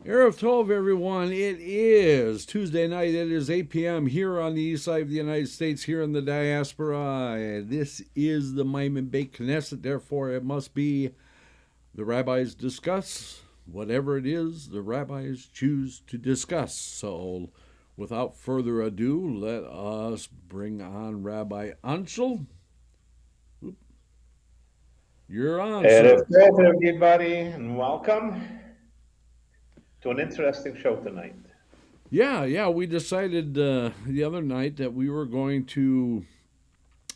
Erev Tov, everyone. It is Tuesday night. It is 8 p.m. here on the east side of the United States, here in the diaspora. This is the Maimon Beit Knesset. Therefore, it must be the Rabbis Discuss. Whatever it is, the rabbis choose to discuss. So, without further ado, let us bring on Rabbi Ancel. You're on, Erev sir. Tov, everybody, and welcome to an interesting show tonight. Yeah. We decided the other night that we were going to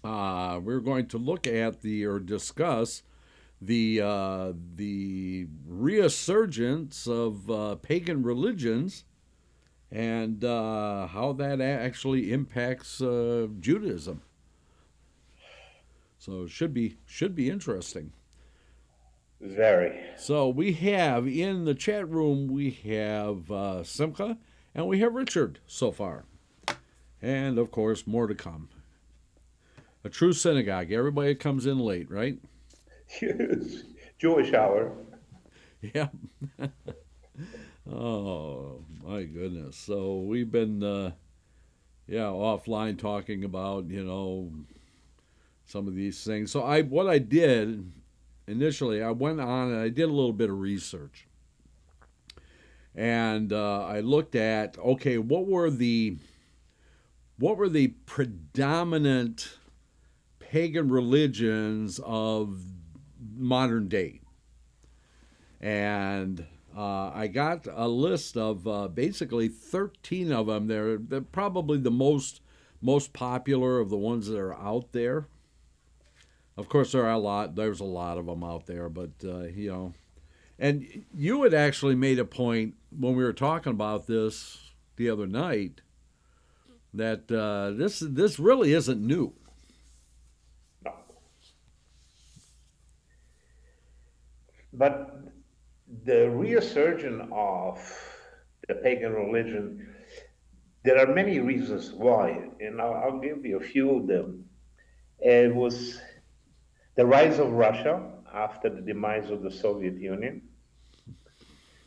look at or discuss the resurgence of pagan religions and how that actually impacts Judaism. So it should be interesting. Very. So we have in the chat room we have Simcha and we have Richard so far, and of course more to come. A true synagogue. Everybody comes in late, right? Jewish hour. Yeah. Oh my goodness. So we've been offline talking about some of these things. So what I did initially, I went on and I did a little bit of research, and I looked at, okay, what were the predominant pagan religions of modern day, and I got a list of basically 13 of them. They're probably the most popular of the ones that are out there. Of course, there's a lot of them out there, but and you had actually made a point when we were talking about this the other night that this really isn't new. No. But the resurgence of the pagan religion, there are many reasons why, and I'll give you a few of them. It was the rise of Russia after the demise of the Soviet Union,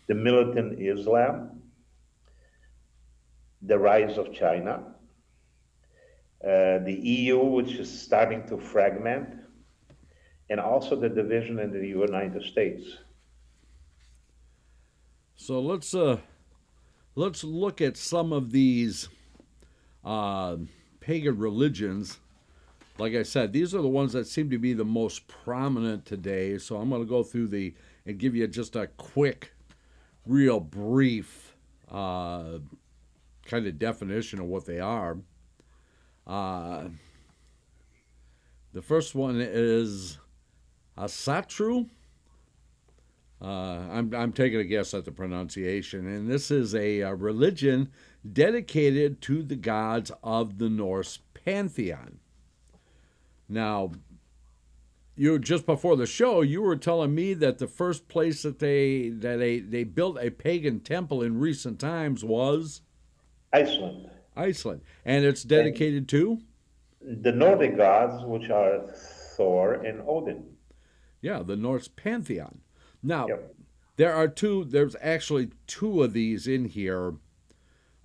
the militant Islam, the rise of China, the EU, which is starting to fragment, and also the division in the United States. So let's look at some of these pagan religions. Like I said, these are the ones that seem to be the most prominent today. So I'm going to go through and give you just a quick, real brief kind of definition of what they are. The first one is Asatru. I'm taking a guess at the pronunciation, and this is a religion dedicated to the gods of the Norse pantheon. Now, you just before the show, you were telling me that the first place that they built a pagan temple in recent times was Iceland. Iceland, and it's And dedicated to the Nordic gods, which are Thor and Odin. the Norse pantheon. Now, Yep. there's actually two of these in here.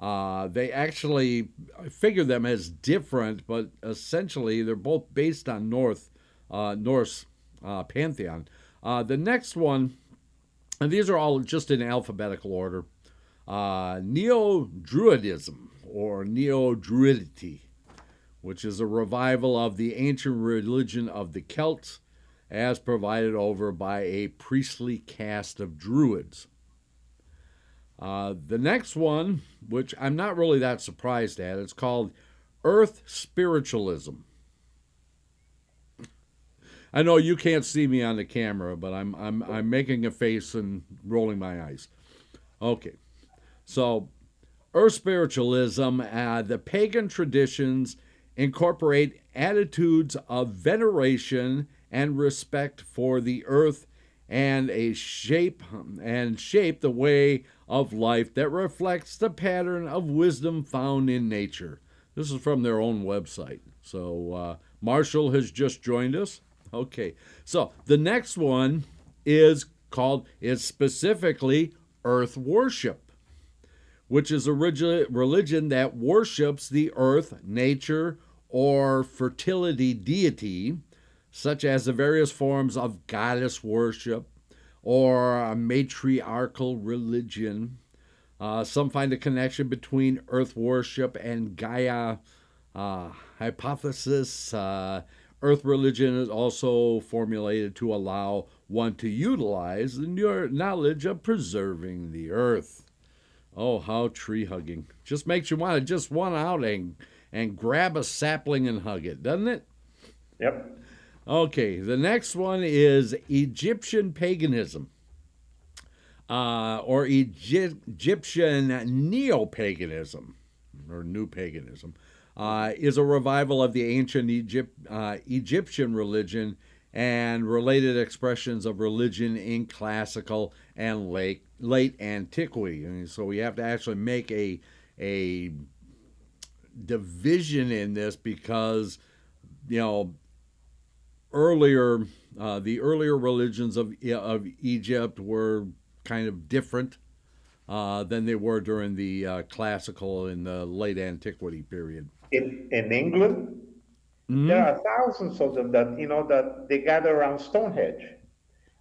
They actually figure them as different, but essentially they're both based on Norse pantheon. The next one, and these are all just in alphabetical order. Neo-Druidism or Neo-Druidity, which is a revival of the ancient religion of the Celts as provided over by a priestly caste of Druids. The next one, which I'm not really that surprised at, it's called Earth Spiritualism. I know you can't see me on the camera, but I'm making a face and rolling my eyes. Okay, so Earth Spiritualism, the pagan traditions incorporate attitudes of veneration and respect for the earth and shape the way of life that reflects the pattern of wisdom found in nature. This is from their own website. So Marshall has just joined us. Okay, so the next one is specifically earth worship, which is a religion that worships the earth, nature, or fertility deity, such as the various forms of goddess worship or a matriarchal religion. Some find a connection between earth worship and Gaia hypothesis. Earth religion is also formulated to allow one to utilize the knowledge of preserving the earth. Oh, how tree hugging. Just makes you want to just run out and grab a sapling and hug it, doesn't it? Yep. Okay, the next one is Egyptian paganism, or Egyptian neo-paganism, or new paganism, is a revival of the ancient Egyptian religion and related expressions of religion in classical and late antiquity. And so we have to actually make a division in this because, the earlier religions of Egypt were kind of different than they were during the classical and the late antiquity period. In England, there Mm-hmm. are thousands of them that they gather around Stonehenge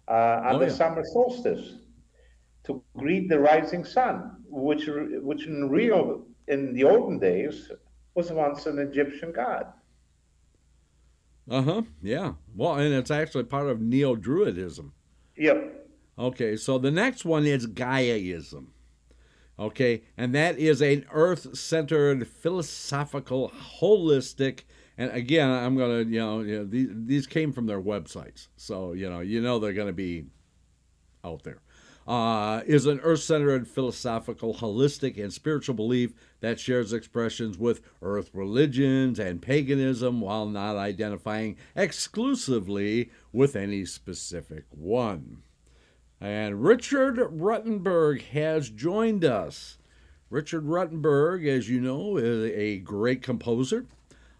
on the summer solstice to greet the rising sun, which in the olden days was once an Egyptian god. Yeah. Well, and it's actually part of Neo-Druidism. Yep. Okay, so the next one is Gaiaism. Okay, and that is an earth-centered, philosophical, holistic, and again, I'm gonna, these came from their websites, so they're gonna be out there. Is an earth-centered, philosophical, holistic, and spiritual belief that shares expressions with earth religions and paganism while not identifying exclusively with any specific one. And Richard Ruttenberg has joined us. Richard Ruttenberg, as you know, is a great composer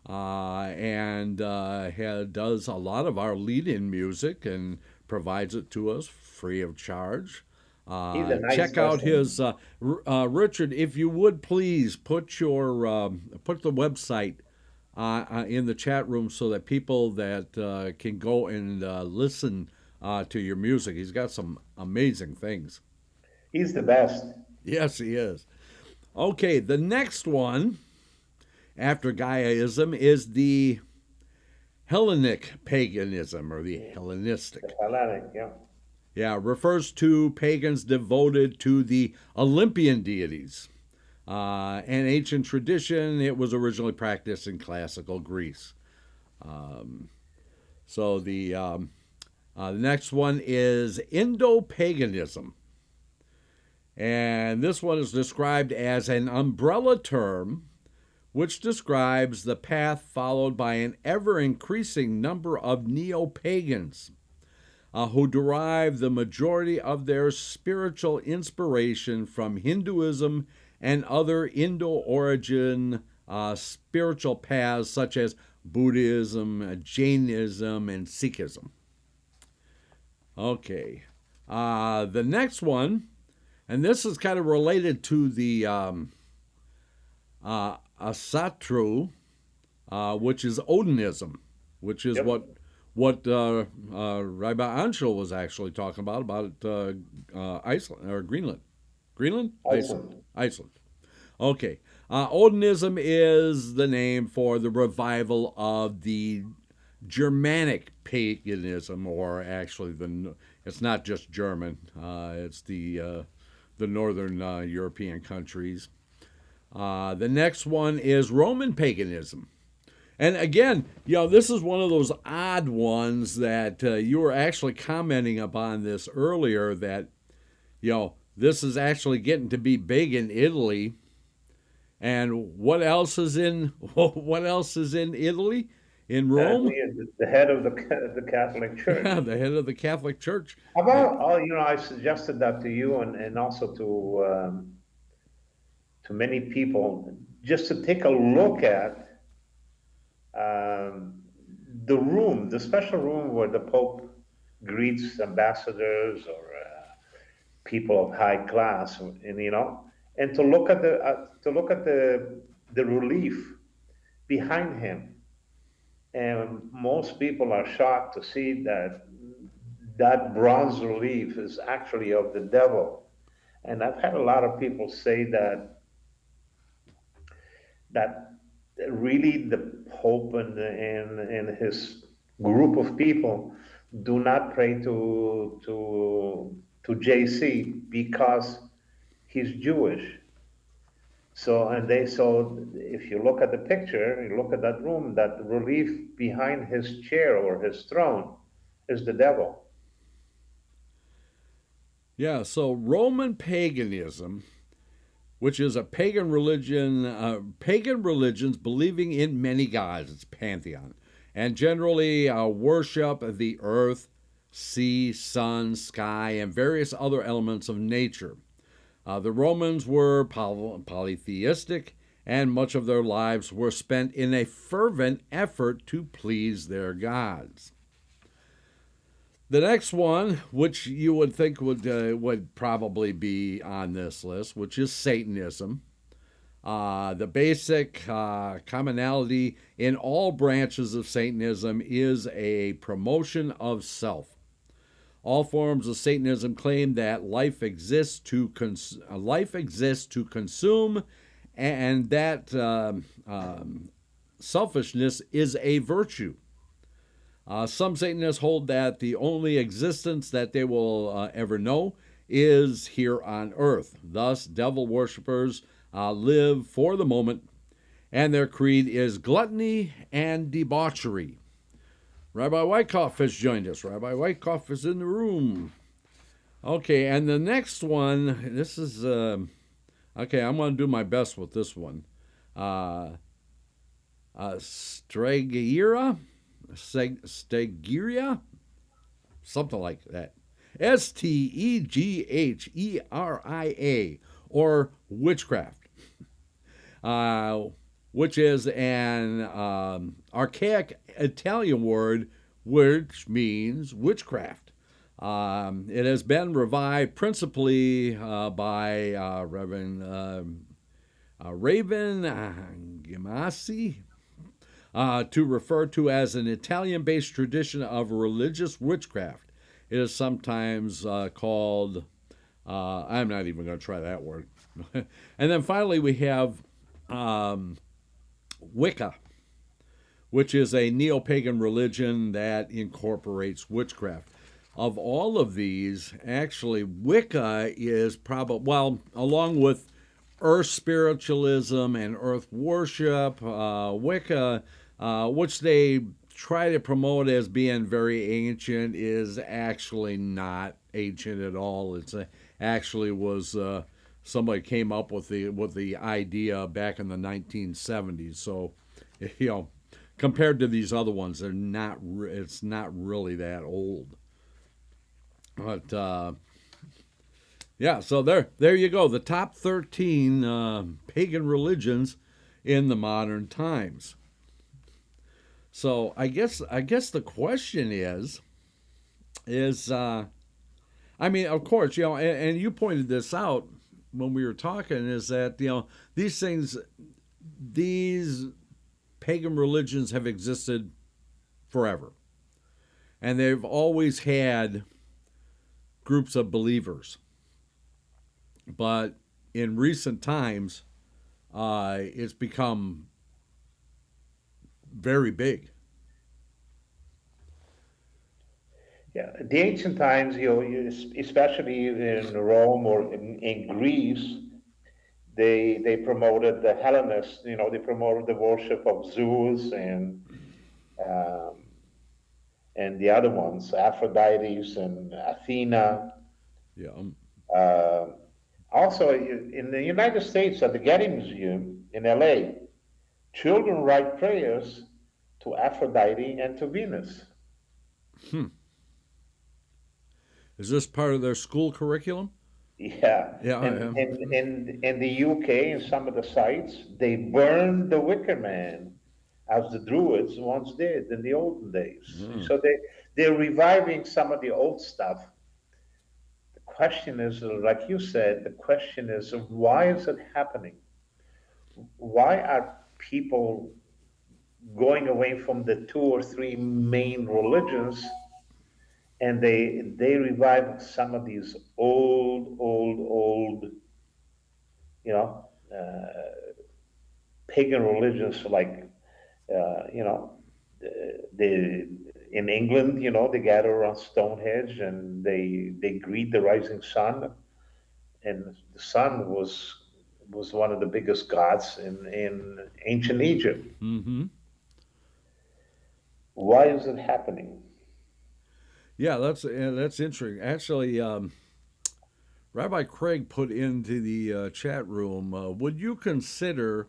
and does a lot of our lead-in music and provides it to us free of charge. He's a nice Check out person. his Richard. If you would please put the website in the chat room so that people that can go and listen to your music. He's got some amazing things. He's the best. Yes, he is. Okay, the next one after Gaiaism is the Hellenic paganism, or the Hellenistic. Hellenic, yeah. Yeah, refers to pagans devoted to the Olympian deities. An ancient tradition, it was originally practiced in classical Greece. So the next one is Indo-paganism. And this one is described as an umbrella term which describes the path followed by an ever-increasing number of neo-pagans who derive the majority of their spiritual inspiration from Hinduism and other Indo-origin spiritual paths such as Buddhism, Jainism, and Sikhism. Okay. The next one, and this is kind of related to the Asatru, which is Odinism, which is what Rabbi Ancel was actually talking about Iceland or Greenland. Greenland? Iceland. Okay. Odinism is the name for the revival of the Germanic paganism, or actually it's not just German. It's the northern European countries. The next one is Roman paganism. And again, this is one of those odd ones that you were actually commenting upon this earlier, that, this is actually getting to be big in Italy. And what else is in Italy? In Rome? The head of the Catholic Church. Yeah, the head of the Catholic Church. How about, I suggested that to you and also to many people, just to take a look at the special room where the Pope greets ambassadors or people of high class, and and to look at the relief behind him, and most people are shocked to see that that bronze relief is actually of the devil. And I've had a lot of people say that really the Pope and his group of people do not pray to JC because he's Jewish. So if you look at the picture, you look at that room, that relief behind his chair or his throne is the devil. Yeah, so Roman paganism, which is a pagan religion, pagan religions believing in many gods, it's pantheon, and generally worship the earth, sea, sun, sky, and various other elements of nature. The Romans were polytheistic, and much of their lives were spent in a fervent effort to please their gods. The next one, which you would think would probably be on this list, which is Satanism. The basic commonality in all branches of Satanism is a promotion of self. All forms of Satanism claim that life exists to consume, and that selfishness is a virtue. Some Satanists hold that the only existence that they will ever know is here on earth. Thus, devil worshippers live for the moment, and their creed is gluttony and debauchery. Rabbi Wyckoff has joined us. Rabbi Wyckoff is in the room. Okay, and the next one, this is, okay, I'm going to do my best with this one. Stegeria? Something like that. Stegeheria, or witchcraft. Which is an archaic Italian word which means witchcraft. It has been revived principally by Reverend Raven Gimassi to refer to as an Italian-based tradition of religious witchcraft. It is sometimes called, I'm not even going to try that word. And then finally we have Wicca, which is a neo-pagan religion that incorporates witchcraft. Of all of these, actually, Wicca is probably, well, along with earth spiritualism and earth worship, Wicca, which they try to promote as being very ancient, is actually not ancient at all. It's actually was somebody came up with the idea back in the 1970s. So, compared to these other ones, it's not really that old. But yeah, so there you go. The top 13 pagan religions in the modern times. So I guess the question is I mean, of course, and you pointed this out when we were talking, is that these pagan religions have existed forever, and they've always had groups of believers. But in recent times, it's become very big. Yeah, the ancient times, especially in Rome or in Greece, they promoted the Hellenists. They promoted the worship of Zeus um, and the other ones, Aphrodites and Athena. Yeah. Uh, Also, in the United States, at the Getty Museum in LA, children write prayers to Aphrodite and to Venus. Hmm. Is this part of their school curriculum? Yeah, Yeah, I and am. in the UK, in some of the sites, they burn the Wicker Man, as the Druids once did in the olden days. Hmm. So they're reviving some of the old stuff. The question is, like you said, the question is, why is it happening? Why are people going away from the two or three main religions, and they revive some of these old, you know, pagan religions, like you know, they in England, they gather around Stonehenge and they greet the rising sun, and the sun was one of the biggest gods in ancient Egypt. Mm-hmm. Why is it happening? Yeah, that's interesting. Actually, Rabbi Craig put into the chat room, would you consider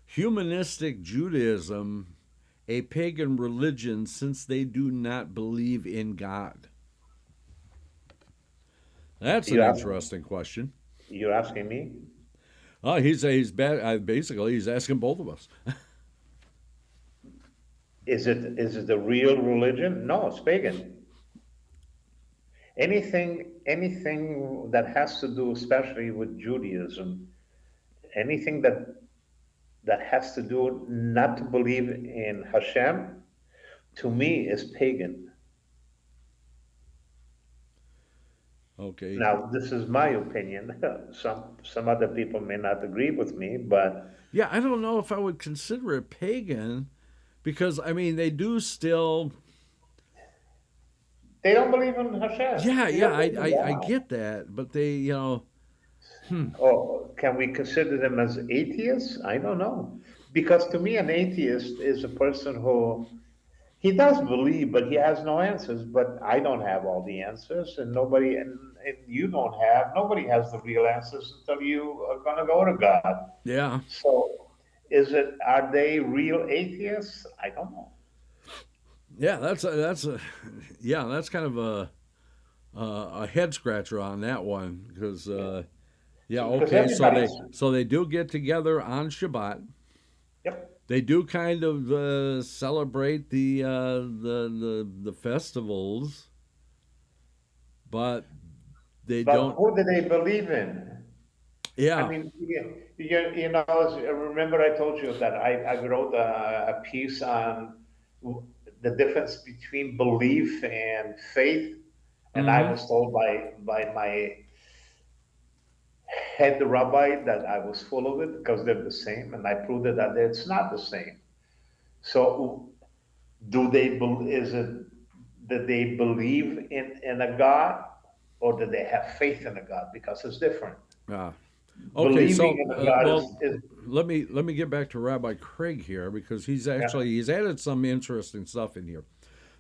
humanistic Judaism a pagan religion since they do not believe in God? That's an You ask, interesting question. you're asking me? Oh, basically he's asking both of us. Is it a real religion? No, it's pagan. Anything that has to do, especially with Judaism, anything that has to do not to believe in Hashem, to me is pagan. Okay. Now, this is my opinion. Some other people may not agree with me, but Yeah, I don't know if I would consider it pagan because I mean they do still. they don't believe in Hashem. Yeah, They yeah, don't believe in I God. get that, but they, Or can we consider them as atheists? I don't know. Because to me, an atheist is a person who he does believe, but he has no answers. But I don't have all the answers, and and you don't have. Nobody has the real answers until you are going to go to God. yeah, So, are they real atheists? I don't know. yeah. Yeah, that's kind of a head scratcher on that one because yeah, Because okay, everybody's. so they do get together on Shabbat. Yep. They do kind of celebrate the festivals, but they But don't. who do they believe in? I Yeah. mean, remember I told you that I wrote a piece on the difference between belief and faith, and I Mm-hmm. was told by my head rabbi that I was full of it because they're the same, and I proved it that it's not the same. So, is it that they believe in a God, or do they have faith in a God? Because it's different. Ah. Okay. Believing So in a God well, is let me get back to Rabbi Craig here because yeah. he's added some interesting stuff in here.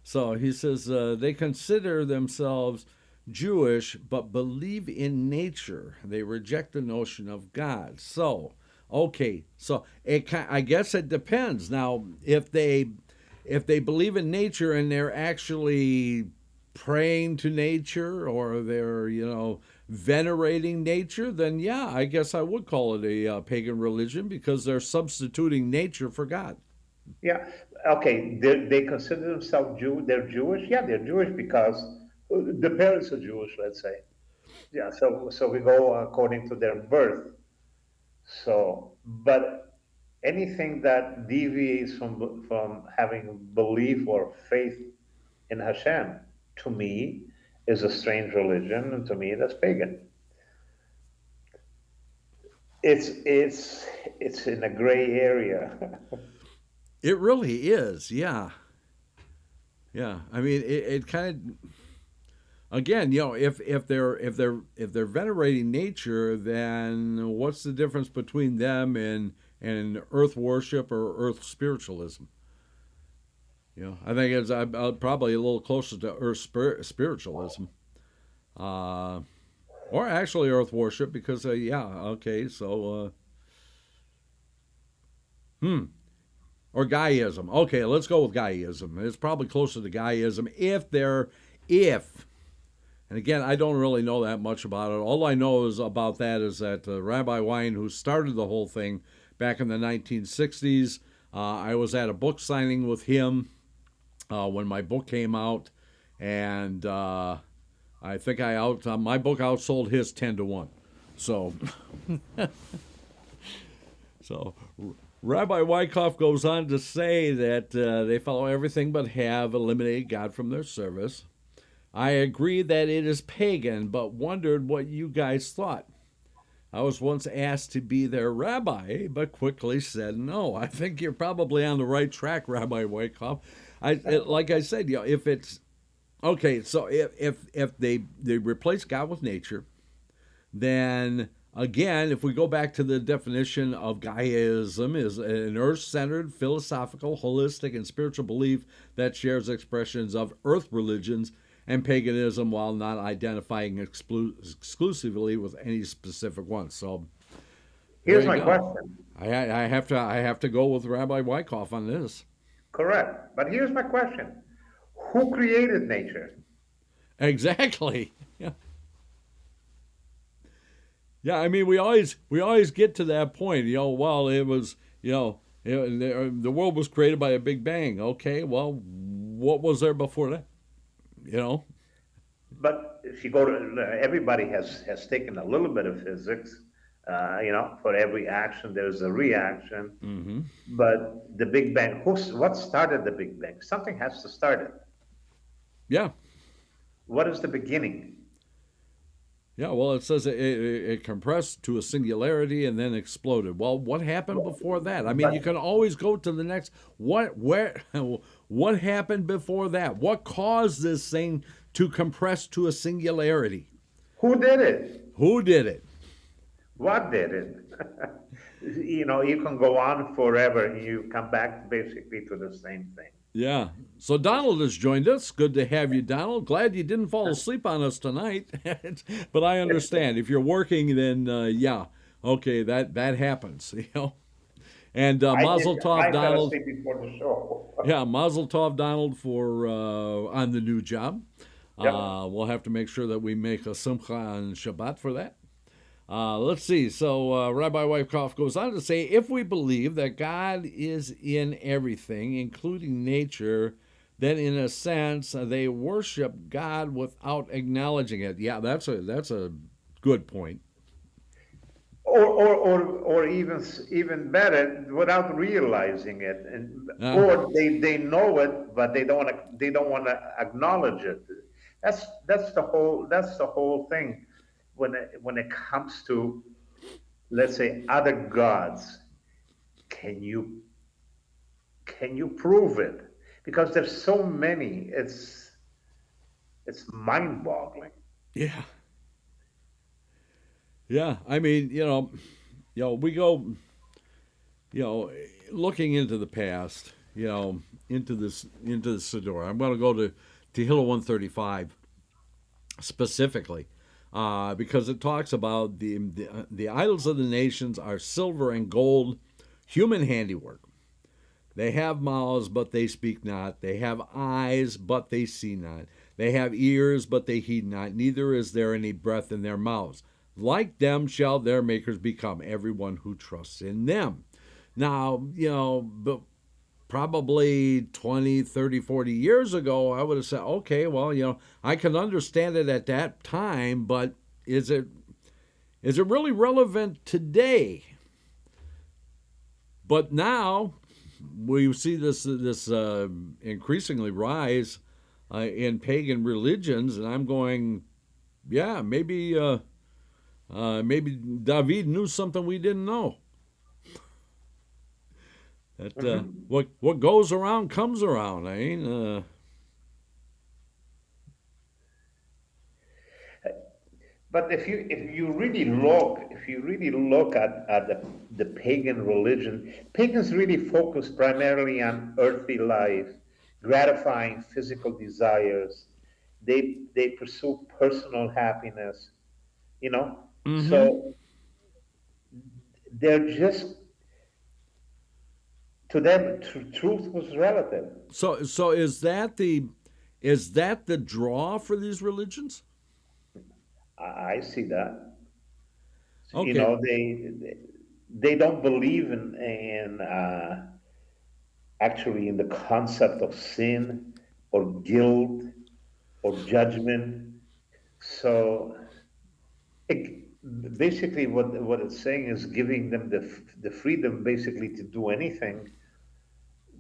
So he says they consider themselves Jewish but believe in nature. They reject the notion of God. So, okay, so I guess it depends. Now, if they believe in nature and they're actually praying to nature or they're venerating nature, then yeah, I guess I would call it a pagan religion because they're substituting nature for God. Yeah. Okay. They consider themselves Jew. They're Jewish. Yeah, they're Jewish because the parents are Jewish. Let's say. Yeah. So we go according to their birth. So, but anything that deviates from having belief or faith in Hashem, to me, is a strange religion, and to me, that's pagan. It's in a gray area. It really is, yeah. Yeah, I mean, it kind of again, if they're venerating nature, then what's the difference between them and earth worship or earth spiritualism? I think it's probably a little closer to earth spiritualism, uh, or actually earth worship because yeah, okay, so or Gaiism. Okay, let's go with Gaiism. It's probably closer to Gaiism if and again, I don't really know that much about it. All I know is about that is that Rabbi Wein, who started the whole thing back in the 1960s, I was at a book signing with him when my book came out, and I think my book outsold his 10-1. So, so Rabbi Wyckoff goes on to say that they follow everything but have eliminated God from their service. I agree that it is pagan, but wondered what you guys thought. I was once asked to be their rabbi, but quickly said no. I think you're probably on the right track, Rabbi Wyckoff. Like I said, if it's okay, so if they replace God with nature, then again, if we go back to the definition of Gaiaism, is an earth-centered, philosophical, holistic, and spiritual belief that shares expressions of earth religions and paganism while not identifying exclusively with any specific one. So Here's my question. I have to go with Rabbi Wyckoff on this. Correct. But here's my question. Who created nature? Exactly. Yeah. Yeah, I mean, we always get to that point. Well, it was, the world was created by a Big Bang. Okay, well, what was there before that? But if you go to, everybody has taken a little bit of physics. For every action, there's a reaction. Mm-hmm. But the Big Bang, what started the Big Bang? Something has to start it. Yeah. What is the beginning? Yeah, well, it says it compressed to a singularity and then exploded. Well, what happened before that? I mean, you can always go to the next. What happened before that? What caused this thing to compress to a singularity? Who did it? Who did it? What did it? You can go on forever and you come back basically to the same thing. Yeah. So Donald has joined us. Good to have you, Donald. Glad you didn't fall asleep on us tonight. But I understand. If you're working, then yeah. Okay, that happens, And Mazel Tov, Donald. Before the show. Yeah, Mazel Tov, Donald, for on the new job. Yep. We'll have to make sure that we make a simcha on Shabbat for that. Let's see. So Rabbi Wyckoff goes on to say, if we believe that God is in everything, including nature, then in a sense they worship God without acknowledging it. Yeah, that's a good point. Or even better, without realizing it, or they know it, but they don't want to acknowledge it. That's the whole thing. When it comes to, let's say, other gods, can you prove it? Because there's so many, it's mind-boggling. Yeah. Yeah, I mean, we go, looking into the past, into the Siddur. I'm going to go to Tehillah 135 specifically. Because it talks about the idols of the nations are silver and gold, human handiwork. They have mouths, but they speak not. They have eyes, but they see not. They have ears, but they heed not. Neither is there any breath in their mouths. Like them shall their makers become, everyone who trusts in them. Now, but probably 20, 30, 40 years ago, I would have said, okay, well, I can understand it at that time, but is it really relevant today? But now we see this increasingly rise in pagan religions, and I'm going, yeah, maybe David knew something we didn't know. That what goes around comes around. But if you really look at the pagan religion, pagans really focus primarily on earthly life, gratifying physical desires. They pursue personal happiness, Mm-hmm. So they're just, to them, truth was relative. So is that the draw for these religions? I see that. Okay. They don't believe in actually in the concept of sin or guilt or judgment. So basically, what it's saying is giving them the freedom basically to do anything,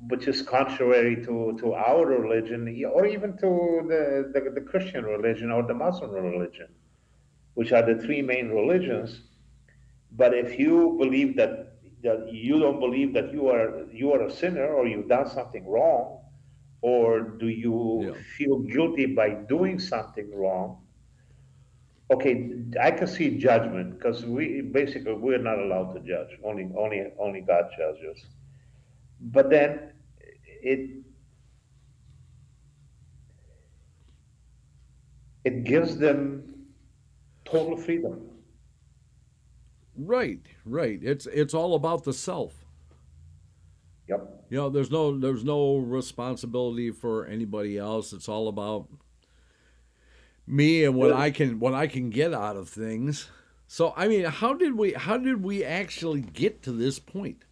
which is contrary to our religion, or even to the Christian religion or the Muslim religion, which are the three main religions. But if you believe that you don't believe that you are a sinner or you've done something wrong, or do you Yeah. feel guilty by doing something wrong? Okay, I can see judgment because we're not allowed to judge. Only God judges. But then it it gives them total freedom. Right, right. It's all about the self. Yep. There's no responsibility for anybody else. It's all about me and what I can get out of things. So I mean, how did we actually get to this point?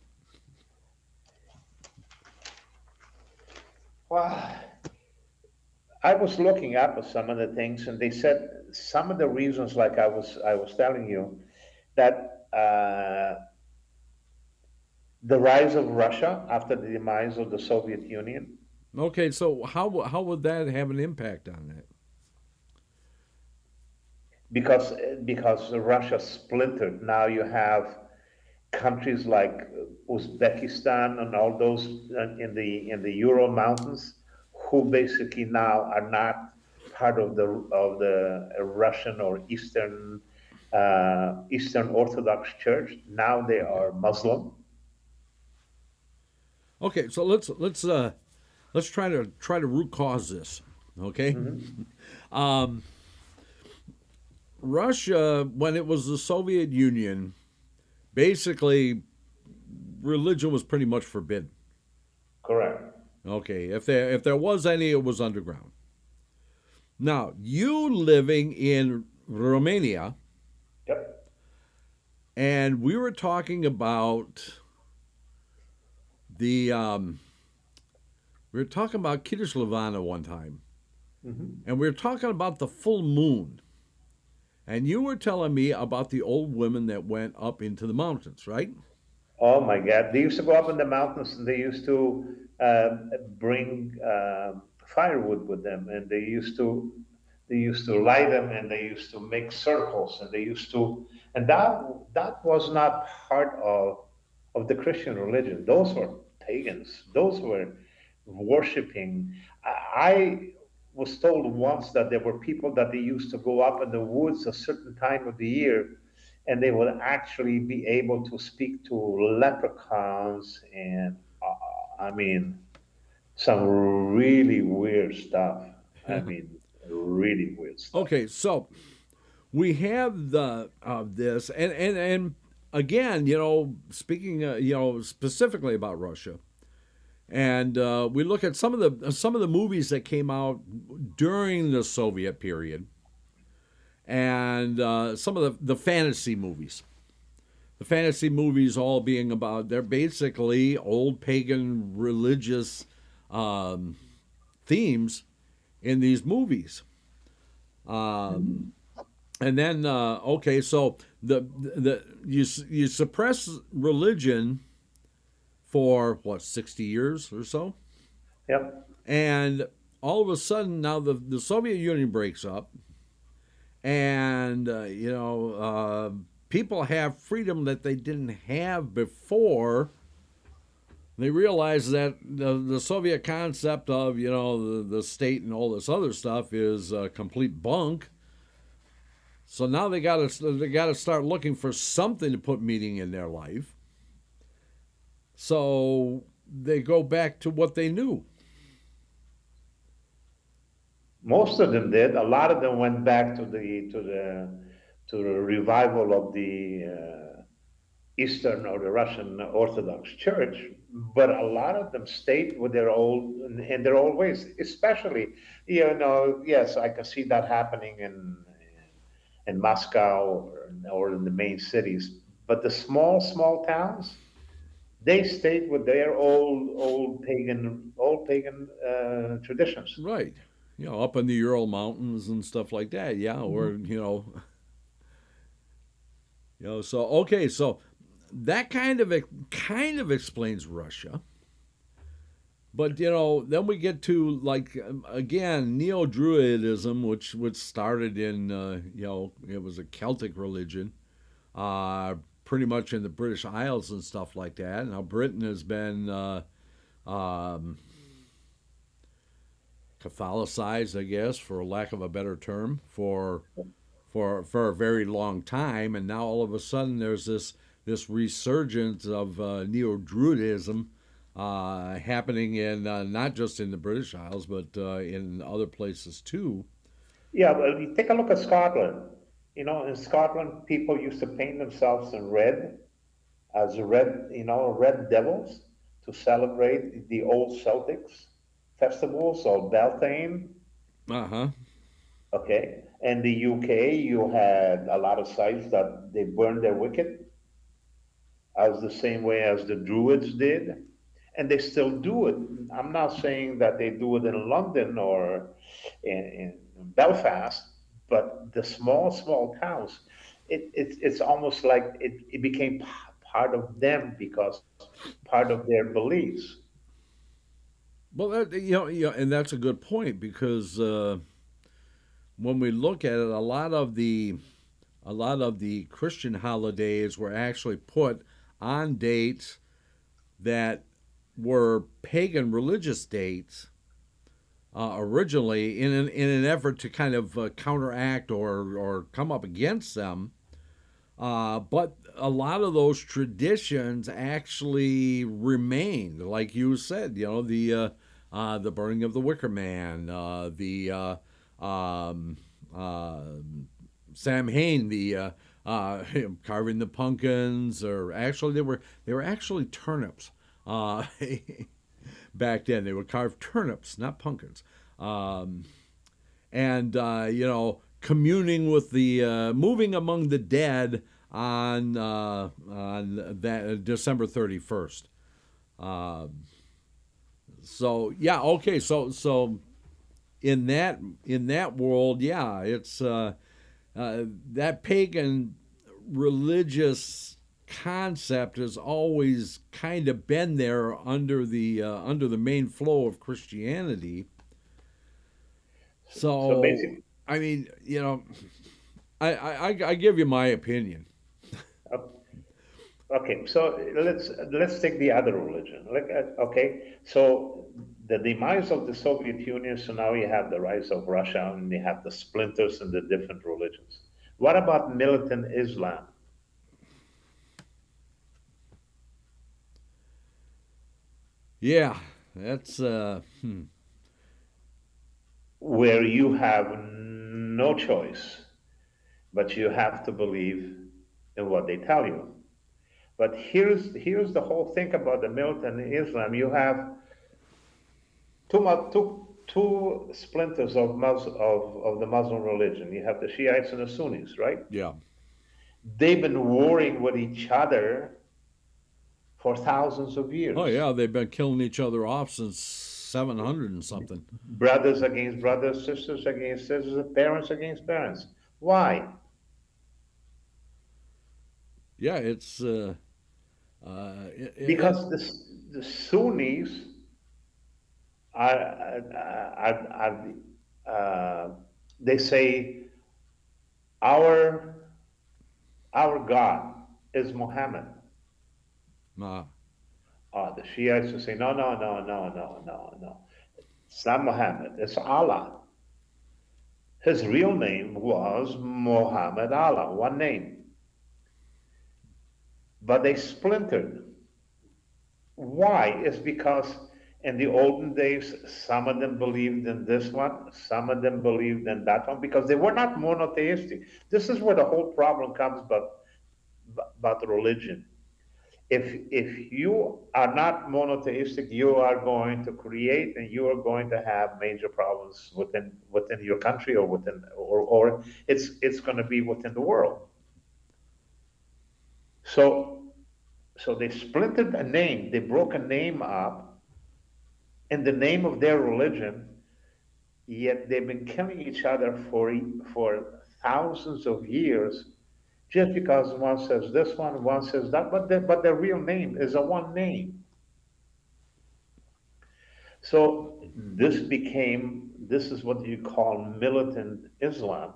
Well, I was looking up at some of the things, and they said some of the reasons, like I was telling you, that the rise of Russia after the demise of the Soviet Union, Okay, so how would that have an impact on that? because because Russia splintered. Now you have countries like Uzbekistan and all those in the Ural Mountains, who basically now are not part of the Russian or Eastern Orthodox Church. Now they Okay. are Muslim. Okay, so let's try to root cause this. Okay, Hmm. um, Russia, when it was the Soviet Union, basically religion was pretty much forbidden. Correct. Okay, if there was any, it was underground. Now you living in Romania, Yep. and we were talking about the we were talking about Kiddush Levana one time, Hmm. and we were talking about the full moon. And you were telling me about the old women that went up into the mountains, right? Oh my God! They used to go up in the mountains, and they used to bring firewood with them, and they used to light them, and they used to make circles, and and that was not part of the Christian religion. Those were pagans. Those were worshiping. I was told once that there were people that they used to go up in the woods a certain time of the year, and they would actually be able to speak to leprechauns and I mean some really weird stuff. I mean, really weird stuff. Okay, so we have the this, and again, speaking, specifically about Russia, and we look at some of the movies that came out during the Soviet period, and some of the fantasy movies. The fantasy movies all being about they're basically old pagan religious um, themes in these movies. Mhm. Um, and then okay, so you suppress religion for what 60 years or so, Yep. and all of a sudden now the Soviet Union breaks up, and people have freedom that they didn't have before. They realize that the Soviet concept of the state and all this other stuff is complete bunk. So now they got to start looking for something to put meaning in their life. So they go back to what they knew. Most of them did. A lot of them went back to the revival of the Eastern or the Russian Orthodox Church, but a lot of them stayed with their old in their old ways. Especially, yes, I can see that happening in Moscow or in the main cities. But the small towns, they stayed with their old pagan traditions. Right. up in the Ural Mountains and stuff like that. Yeah, or So okay, so that kind of explains Russia. But then we get to like again Neo-Druidism, which started in it was a Celtic religion, uh, pretty much in the British Isles and stuff like that. Now Britain has been um, Catholicized, I guess, for lack of a better term, for a very long time, and now all of a sudden there's this resurgence of Neo-Druidism happening in not just in the British Isles but in other places too. Yeah, well, you take a look at Scotland. In Scotland, people used to paint themselves in red as red devils to celebrate the old Celtics festivals or Beltane. Uh huh. Okay. In the UK, you had a lot of sites that they burned their wicked as the same way as the Druids did. And they still do it. I'm not saying that they do it in London or in Belfast, but the small towns, it's almost like it became part of them because part of their beliefs. Well, and that's a good point because when we look at it, a lot of the Christian holidays were actually put on dates that were pagan religious dates originally in an effort to kind of counteract or come up against them. But a lot of those traditions actually remained, like you said. The burning of the Wicker Man, the um, uh, Samhain, the carving the pumpkins, or actually they were actually turnips. Uh, Back then they would carve turnips, not pumpkins. Um, and communing with the moving among the dead on that December 31st. Uh, so yeah, okay, so in that world, yeah, it's that pagan religious concept has always kind of been there under the main flow of Christianity. So So basically, I mean, I give you my opinion. okay, so let's take the other religion. Okay, so the demise of the Soviet Union. So now you have the rise of Russia, and you have the splinters in the different religions. What about militant Islam, Yeah, that's where you have no choice, but you have to believe in what they tell you? But here's the whole thing about the militant Islam. You have two splinters of the Muslim religion. You have the Shiites and the Sunnis, right? yeah. They've been warring with each other for thousands of Oh years. yeah, they've been killing each other off since 700 and something. Brothers against brothers, sisters against sisters, parents against parents. Why? Yeah, it's Because the Sunnis are, they say our our God is Muhammad. uh, The Shiites will say, no, no, no, no, no, no, no. It's not Muhammad, it's Allah. His real name was Muhammad Allah, one name. But they splintered. Why? It's because in the olden days, some of them believed in this one, some of them believed in that one, because they were not monotheistic. This is where the whole problem comes about religion. If you are not monotheistic, you are going to create and you are going to have major problems within your country or or it's going to be within the world. So so they splintered a name, they broke a name up in the name of their religion. yet they've been killing each other for thousands of years just because one says this one says that, but their real name is a one name. So this is what you call militant Islam.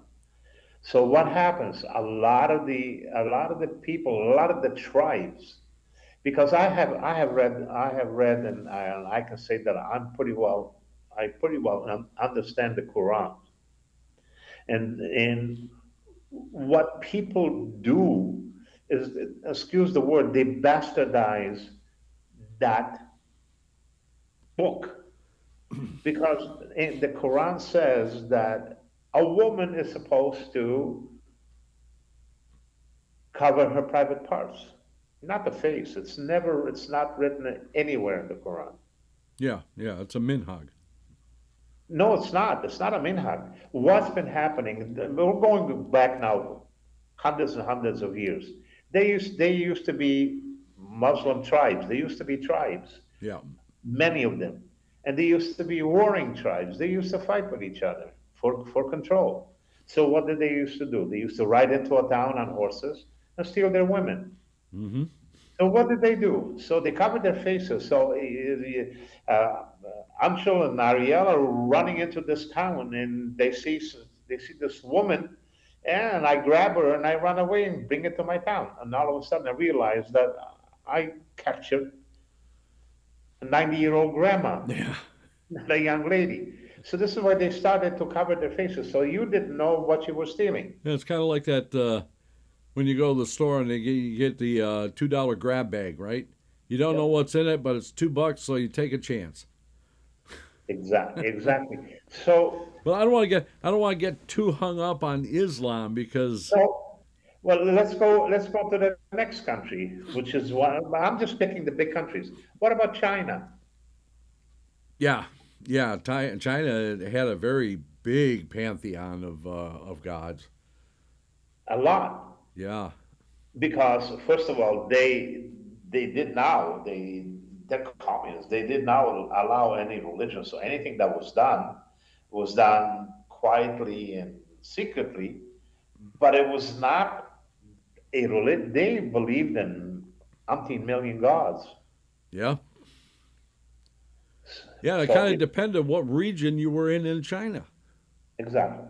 So what happens? A lot of the people, a lot of the tribes, because I have read, and I can say that I pretty well understand the Quran, and what people do is, excuse the word, they bastardize that book, because the Quran says that a woman is supposed to cover her private parts, not the face. It's not written anywhere in the Quran. Yeah, yeah, it's a minhag. No, it's not. It's not a minhag. What's been happening? We're going back now, hundreds and hundreds of years. They used to be Muslim tribes. They used to be tribes, Yeah. many of them, and they used to be warring tribes. They used to fight with each other for control. So what did they used to do? They used to ride into a town on horses and steal their women. Mm-hmm. So what did they do? So they covered their faces. So Ancel and Aryel are running into this town, and they see this woman, and I grab her and I run away and bring it to my town. And all of a sudden, I realize that I captured a 90-year-old grandma, Yeah. not a young lady. So this is why they started to cover their faces. So you didn't know what you were stealing. Yeah, it's kind of like that when you go to the store and you get the $2 grab bag, right? You don't know Yep. what's in it, but it's $2, so you take a chance. Exactly, exactly. So, But I don't want to get too hung up on Islam because so well, let's go to the next country, which is one. I'm just picking the big countries. What about China? yeah, yeah, China had a very big pantheon of gods. A lot, Yeah, because first of all, they did now they're communists. They did now allow any religion. So anything that was done quietly and secretly, but it was not a religion. They believed in umpteen million gods. yeah, yeah. It So kind of depended what region you were in China. exactly.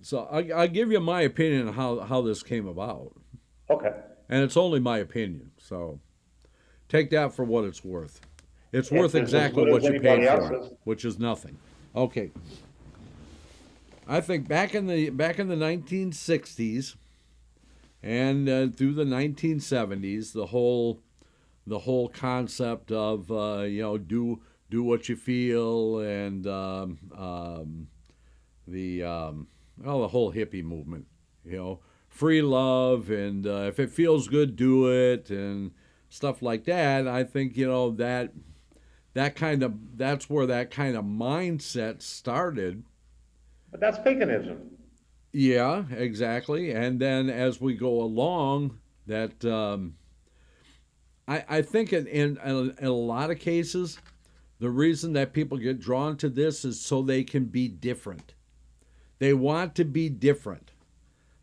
So I give you my opinion on how this came about, Okay. and it's only my opinion. So take that for what it's worth. It's worth It's as exactly good as what you paid anybody for it, else's. which is nothing. Okay, I think back in the 1960s and through the 1970s, the whole concept of do what you feel and the whole hippie movement, free love and if it feels good, do it and stuff like that. I think that's where that kind of mindset started. But that's paganism. Yeah, exactly. And then as we go along, that I think in a lot of cases, the reason that people get drawn to this is so they can be different. They want to be different.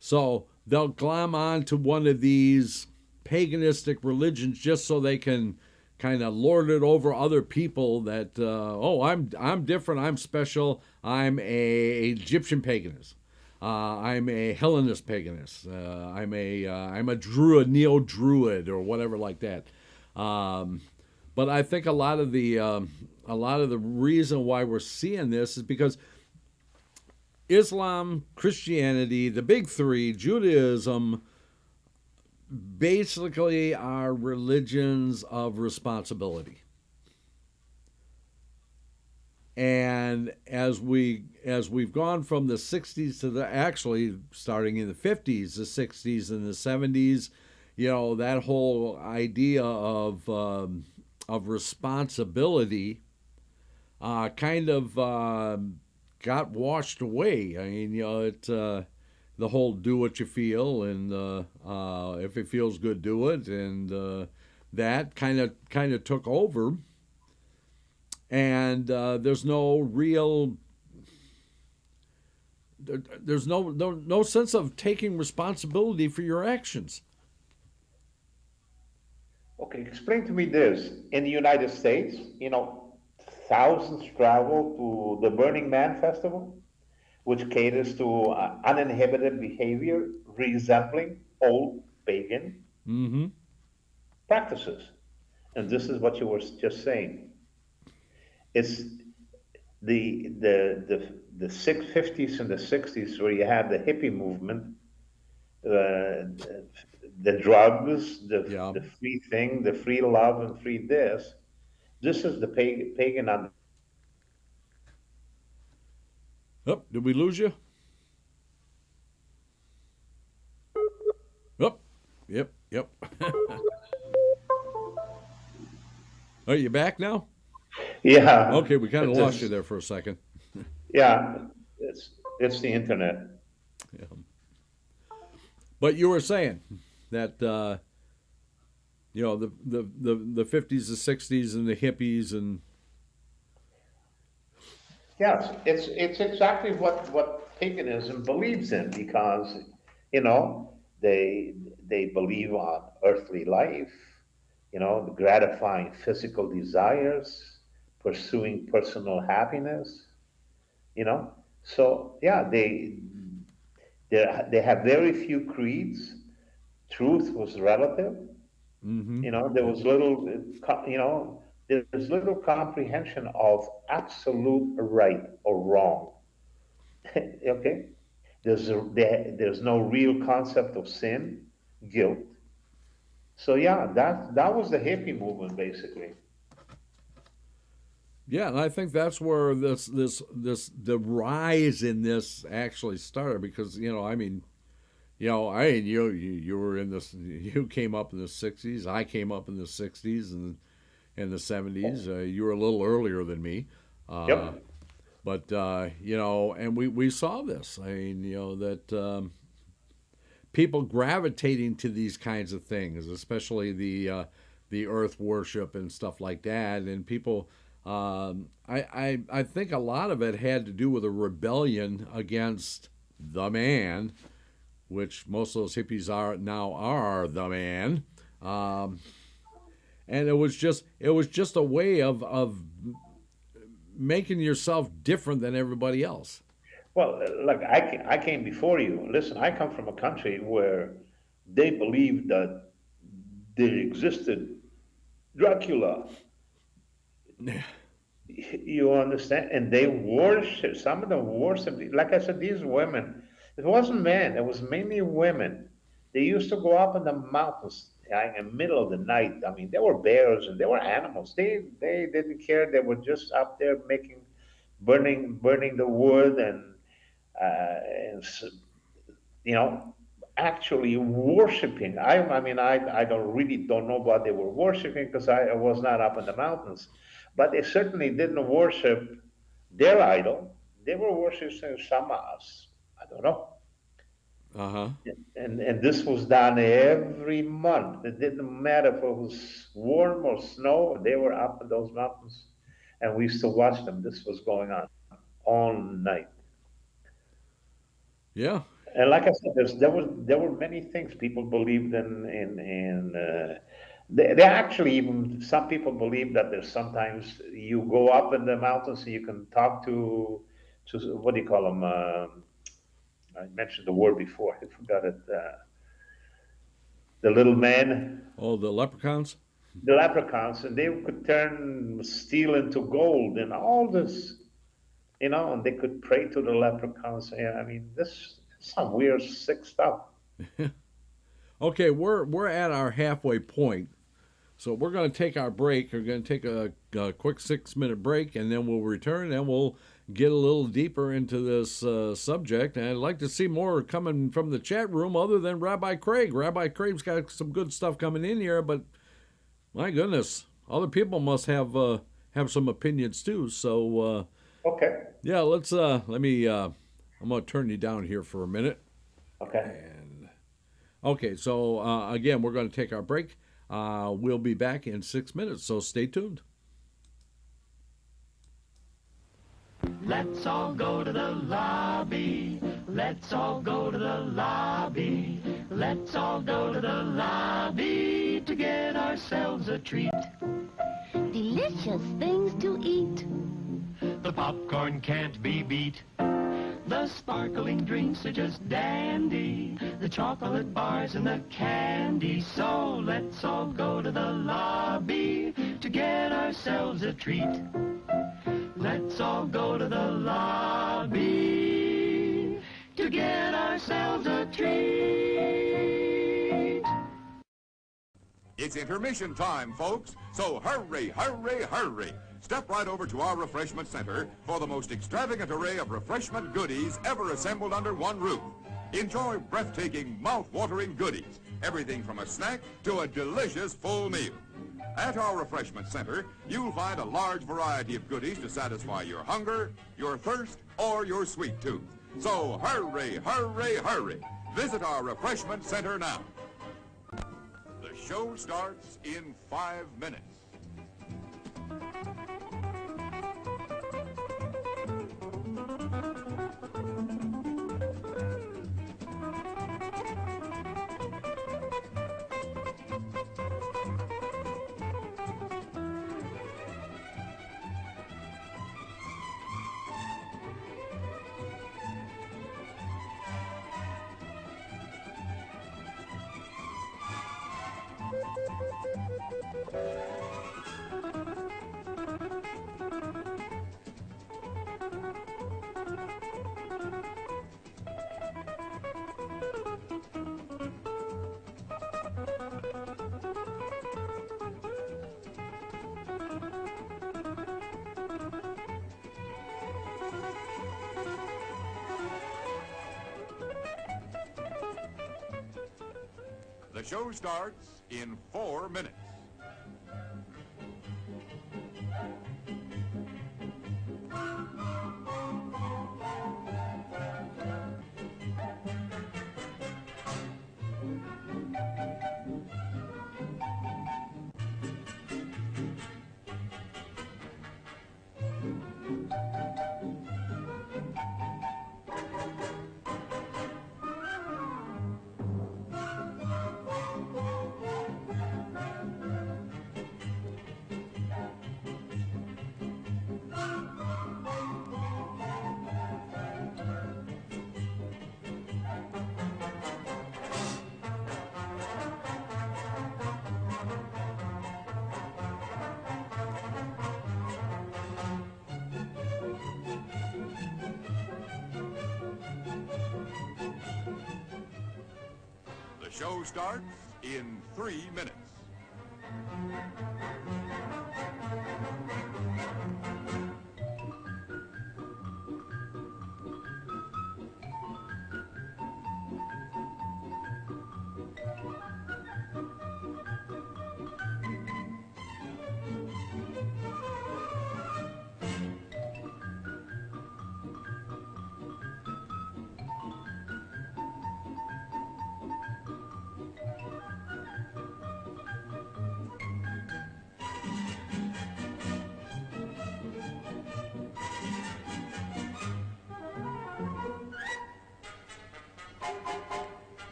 So they'll glom on to one of these paganistic religions just so they can kind of lord it over other people that I'm different, I'm special, I'm a Egyptian paganist. I'm a Hellenist paganist. I'm a druid, neo druid, or whatever like that. But I think a lot of the reason why we're seeing this is because Islam, Christianity, the big three, Judaism, basically are religions of responsibility. And as we've gone from the 60s to the actually starting in the 50s, the 60s and the 70s, that whole idea of responsibility kind of got washed away. I mean, the whole do what you feel and if it feels good, do it, and that kind of took over. and there's no real there's no sense of taking responsibility for your actions. Okay, explain to me this. In the United States, thousands travel to the Burning Man festival, which caters to uninhibited behavior resembling old pagan Mm-hmm. practices. And this is what you were just saying. It's the 650s and the 60s where you had the hippie movement, the drugs, Yeah. the free thing, the free love and free this. This is the pagan under. Oh, did we lose you? Oh, yep, yep. Are you back now? Yeah, Okay, we kind of it's lost you just, there for a second. yeah, it's the internet. Yeah. But you were saying that the 50s, the 60s, and the hippies, and Yes, it's exactly what paganism believes in because you know they they believe on earthly life, the gratifying physical desires, pursuing personal happiness, you know. So yeah, they have very few creeds. Truth was relative. mm-hmm, There yep, was little, there's little comprehension of absolute right or wrong. Okay, there's no real concept of sin, guilt. So yeah, that was the hippie movement basically. yeah, and I think that's where this the rise in this actually started because you were in this, you came up in the 60s, I came up in the 60s and in the 70s. You were a little earlier than me. Uh, Yep. but and we saw this. I mean, that people gravitating to these kinds of things, especially the earth worship and stuff like that, and people. I think a lot of it had to do with a rebellion against the man, which most of those hippies are the man. Um, and it was just a way of making yourself different than everybody else. Well, look, I came before you. Listen, I come from a country where they believed that there existed Dracula. You understand? And they worship, some of them worship, like I said, these women, it wasn't men, it was mainly women. They used to go up in the mountains in the middle of the night. I mean, there were bears and there were animals. They didn't care. They were just up there burning the wood and you know, actually worshiping. I don't know what they were worshiping because I was not up in the mountains, but they certainly didn't worship their idol. They were worshiping Shamas. I don't know. Uh huh. And this was done every month. It didn't matter if it was warm or snow. They were up in those mountains, and we used to watch them. This was going on all night. Yeah. And like I said, there were many things people believed in. They actually even some people believe that there's sometimes you go up in the mountains and you can talk to what do you call them? I mentioned the word before. I forgot it. The little man, Oh, the leprechauns. the leprechauns, and they could turn steel into gold and all this, and they could pray to the leprechauns. Yeah, I mean, this is some weird, sick stuff. Okay, we're at our halfway point, so we're going to take our break. We're going to take a quick 6 minute break, and then we'll return and we'll get a little deeper into this subject. And I'd like to see more coming from the chat room, other than Rabbi Craig. Rabbi Craig's got some good stuff coming in here, but my goodness, other people must have some opinions too. So Okay, yeah, let me. I'm going to turn you down here for a minute. okay. And okay, so again, we're going to take our break. We'll be back in 6 minutes, so stay tuned. Let's all go to the lobby. Let's all go to the lobby. Let's all go to the lobby to get ourselves a treat. Delicious things to eat. The popcorn can't be beat. The sparkling drinks are just dandy. The chocolate bars and the candy. So let's all go to the lobby to get ourselves a treat. Let's all go to the lobby to get ourselves a treat. It's intermission time, folks, so hurry, hurry, hurry. Step right over to our refreshment center for the most extravagant array of refreshment goodies ever assembled under one roof. Enjoy breathtaking, mouth-watering goodies, everything from a snack to a delicious full meal. At our refreshment center, you'll find a large variety of goodies to satisfy your hunger, your thirst, or your sweet tooth. So hurry, hurry, hurry. Visit our refreshment center now. The show starts in 5 minutes. The show starts in 4 minutes. The show starts in 3 minutes.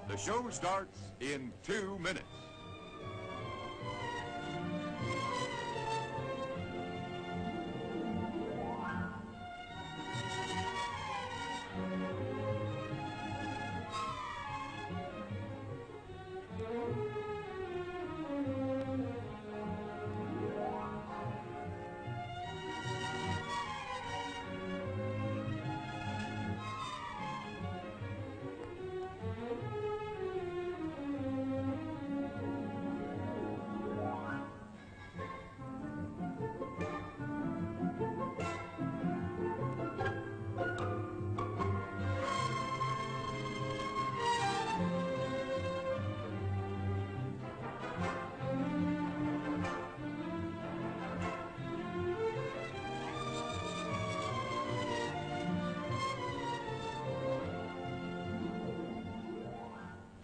The show starts in 2 minutes.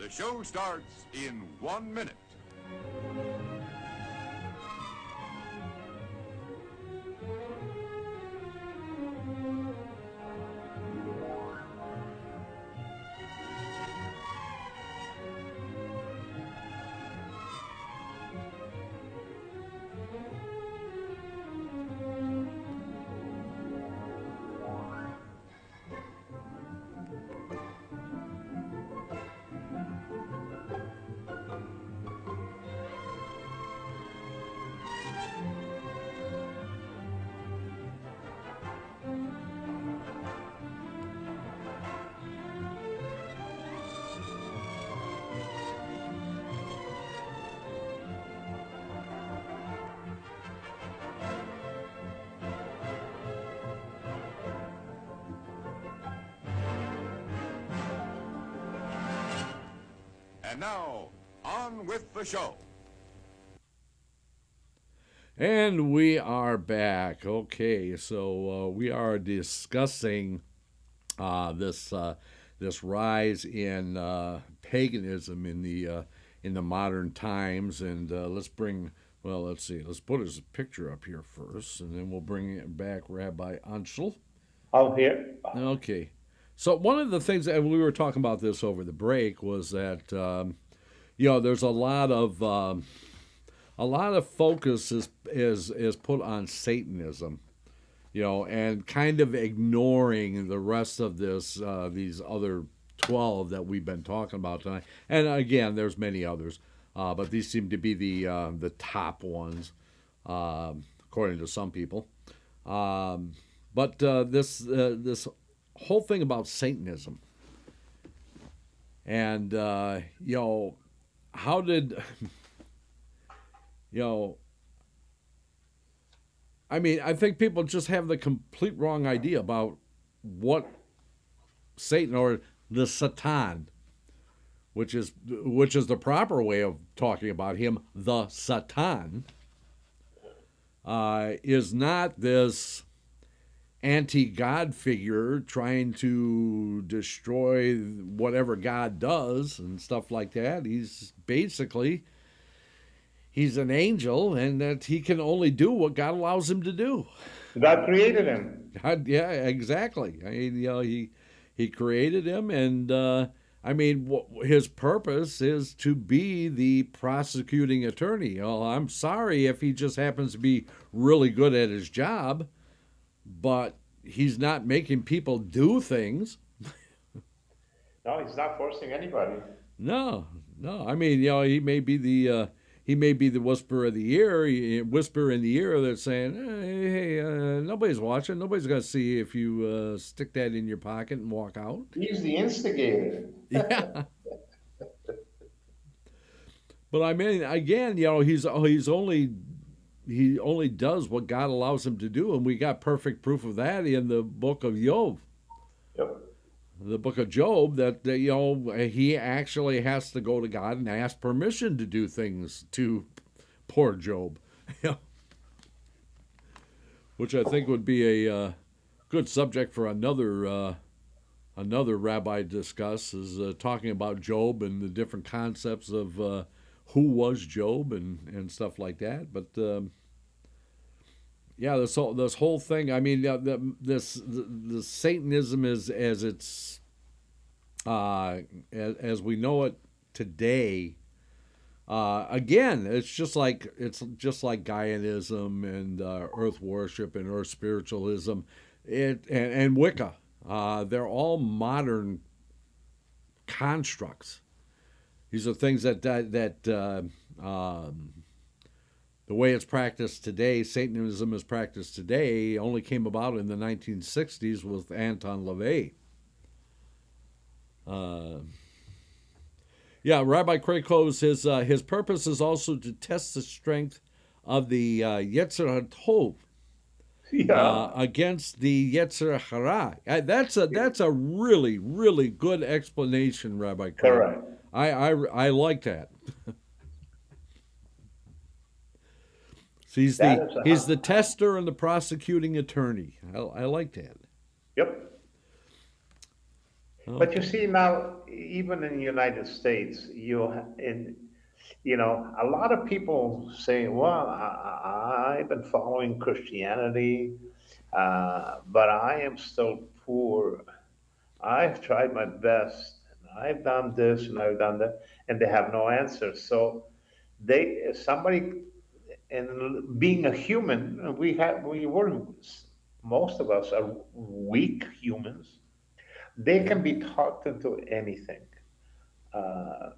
The show starts in 1 minute. And now, on with the show. And we are back. Okay, so we are discussing this rise in paganism in the modern times, and let's see. Let's put his picture up here first, and then we'll bring it back, Rabbi Ancel. I'm here. Okay. So one of the things that we were talking about this over the break was that there's a lot of focus is put on Satanism, and kind of ignoring the rest of these other 12 that we've been talking about tonight. And again, there's many others, but these seem to be the top ones, according to some people. But this whole thing about Satanism, and how did I think people just have the complete wrong idea about what Satan, or the Satan, which is the proper way of talking about him, the Satan, is not this anti-God figure trying to destroy whatever God does and stuff like that. He's an angel, and that he can only do what God allows him to do. God created him. God, yeah, exactly. I mean, he created him, and his purpose is to be the prosecuting attorney. Well, I'm sorry if he just happens to be really good at his job, but he's not making people do things. No, he's not forcing anybody. No. I mean, he may be the whisper in the ear that's saying, hey, nobody's watching. Nobody's going to see if you stick that in your pocket and walk out. He's the instigator. Yeah. But I mean, again, he only does what God allows him to do, and we got perfect proof of that in the book of Job. Yep. The book of Job, that he actually has to go to God and ask permission to do things to poor Job, which I think would be a good subject for another Rabbi Discuss, is talking about Job and the different concepts of who was Job and stuff like that. But this whole thing. I mean, the Satanism is as we know it today. Again, it's just like Gaianism and earth worship and earth spiritualism, and Wicca. They're all modern constructs. These are things that the way it's practiced today, Satanism is practiced today, only came about in the 1960s with Anton LaVey. Rabbi Craig Close, his purpose is also to test the strength of the Yetzer HaTov against the Yetzer Hara. That's a really, really good explanation, Rabbi Craig. Correct. I like that. So he's the tester and the prosecuting attorney. I like that. Yep. But you see now, even in the United States, a lot of people say, "Well, I've been following Christianity, but I am still poor. I've tried my best, and I've done this and I've done that," and they have no answers. So somebody, and being a human, most of us are weak humans. They can be talked into anything. Uh,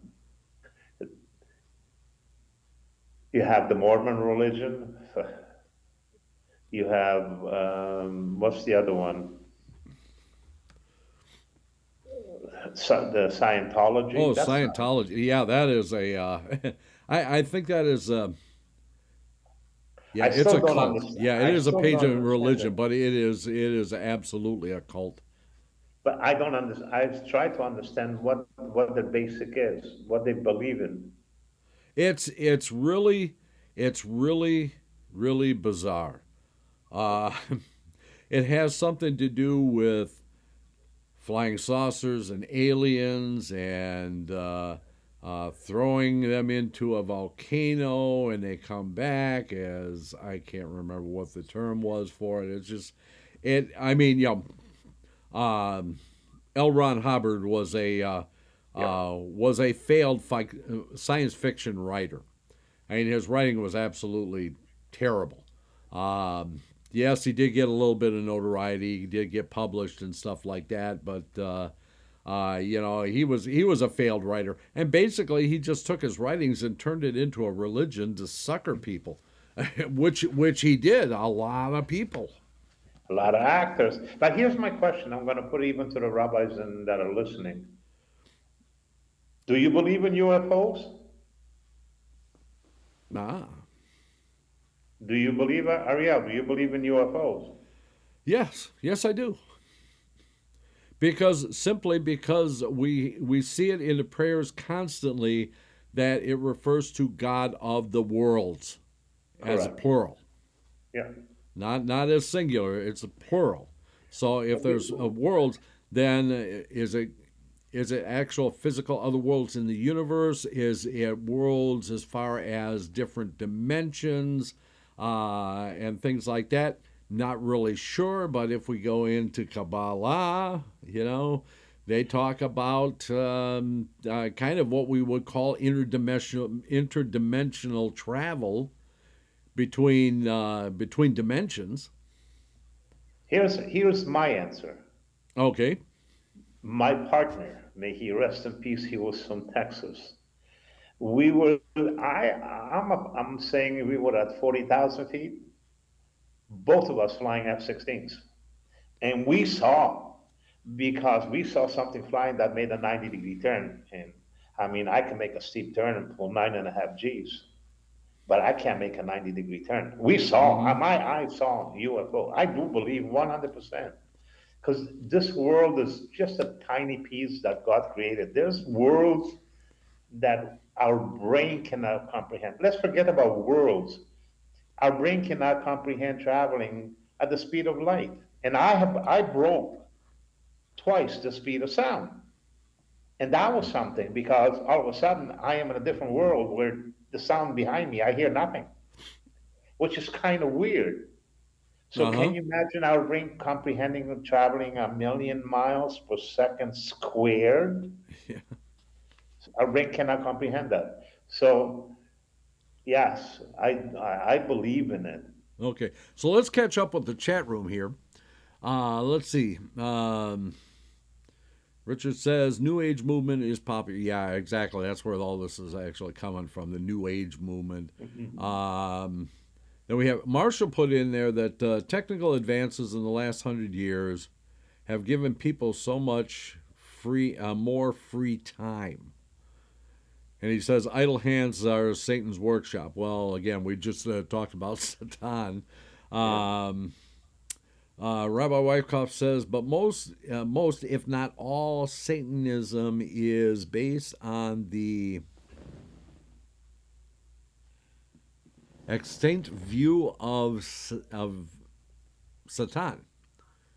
you have the Mormon religion. You have what's the other one? The Scientology. Oh, That's not. Scientology. Yeah, that is a. I think that is. Yeah, I it's a still don't cult. understand. Yeah, it I is a still don't pagan understand religion, it. but it is absolutely a cult. But I don't understand. I've tried to understand what the basic is, what they believe in. It's really bizarre. Uh, it has something to do with flying saucers and aliens and throwing them into a volcano and they come back as I can't remember what the term was for it. It's just it. I mean, um, L. Ron Hubbard Yeah. was a failed science fiction writer. I mean, his writing was absolutely terrible. Yes, he did get a little bit of notoriety. He did get published and stuff like that, but he was a failed writer, and basically he just took his writings and turned it into a religion to sucker people, which he did. A lot of people. A lot of actors. But here's my question. I'm going to put it even to the rabbis that are listening. Do you believe in UFOs? Ah, Do you believe, Aryel? Do you believe in UFOs? yes, I do. Because we see it in the prayers constantly that it refers to God of the worlds as a Correct. plural, Yeah. not as singular. It's a plural. So if there's a worlds, then is it actual physical other worlds in the universe? Is it worlds as far as different dimensions and things like that? Not really sure, but if we go into Kabbalah, they talk about kind of what we would call interdimensional travel between dimensions. Here's my answer. Okay. My partner, may he rest in peace, he was from Texas. We were, I'm saying we were at 40,000 feet, both of us flying F-16s. And because we saw something flying that made a 90-degree turn. And I mean, I can make a steep turn and pull 9.5 Gs, but I can't make a 90-degree turn. Mm-hmm. My eyes saw UFO. I do believe 100%. Because this world is just a tiny piece that God created. There's worlds that our brain cannot comprehend. Let's forget about worlds. Our brain cannot comprehend traveling at the speed of light. And I broke twice the speed of sound. And that was something because all of a sudden I am in a different world where the sound behind me, I hear nothing, which is kind of weird. So can Uh-huh. you imagine our brain comprehending and traveling 1,000,000 miles per second squared? Yeah. Our brain cannot comprehend that. So yes, I believe in it. Okay. So let's catch up with the chat room here. Let's see. Richard says New Age movement is popular. Yeah, exactly. That's where all this is actually coming from, the New Age movement. Then we have Marshall put in there that technical advances in the last 100 years have given people so much more free time. And he says idle hands are Satan's workshop. Well, again, we just talked about Satan. Um, Rabbi Wyckoff says, but most, if not all, Satanism is based on the extinct view of Satan.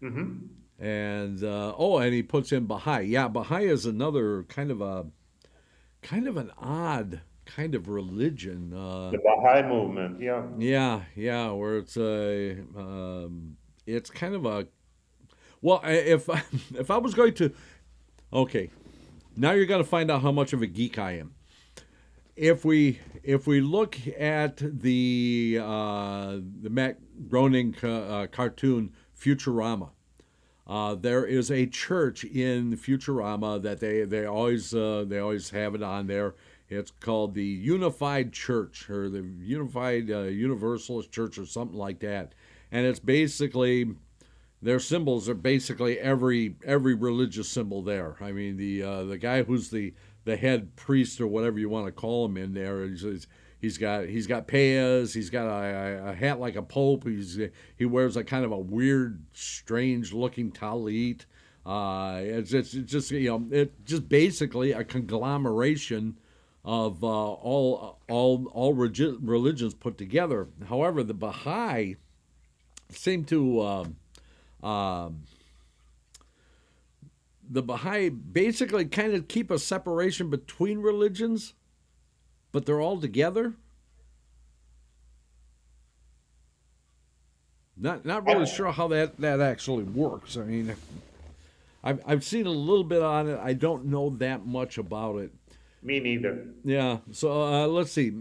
Mm-hmm. And and he puts in Baha'i. Yeah, Baha'i is another kind of an odd kind of religion. The Baha'i movement, yeah. Yeah, where it's kind of a well, if if I was going to okay, now you're going to find out how much of a geek I am. If we look at the Matt Groening cartoon Futurama, there is a church in Futurama that they always have it on there. It's called the Unified Church or the Unified Universalist Church or something like that, and it's basically their symbols are basically every religious symbol there. I mean the guy who's the head priest or whatever you want to call him in there. He's got payas. He's got a hat like a pope. He wears a kind of a weird, strange looking talit. It's just it's just basically a conglomeration of all religions put together. However, the Baha'i seem to the Baha'i basically kind of keep a separation between religions, but they're all together. Not really sure how that actually works. I mean, I've seen a little bit on it. I don't know that much about it. Me neither. Yeah. So let's see.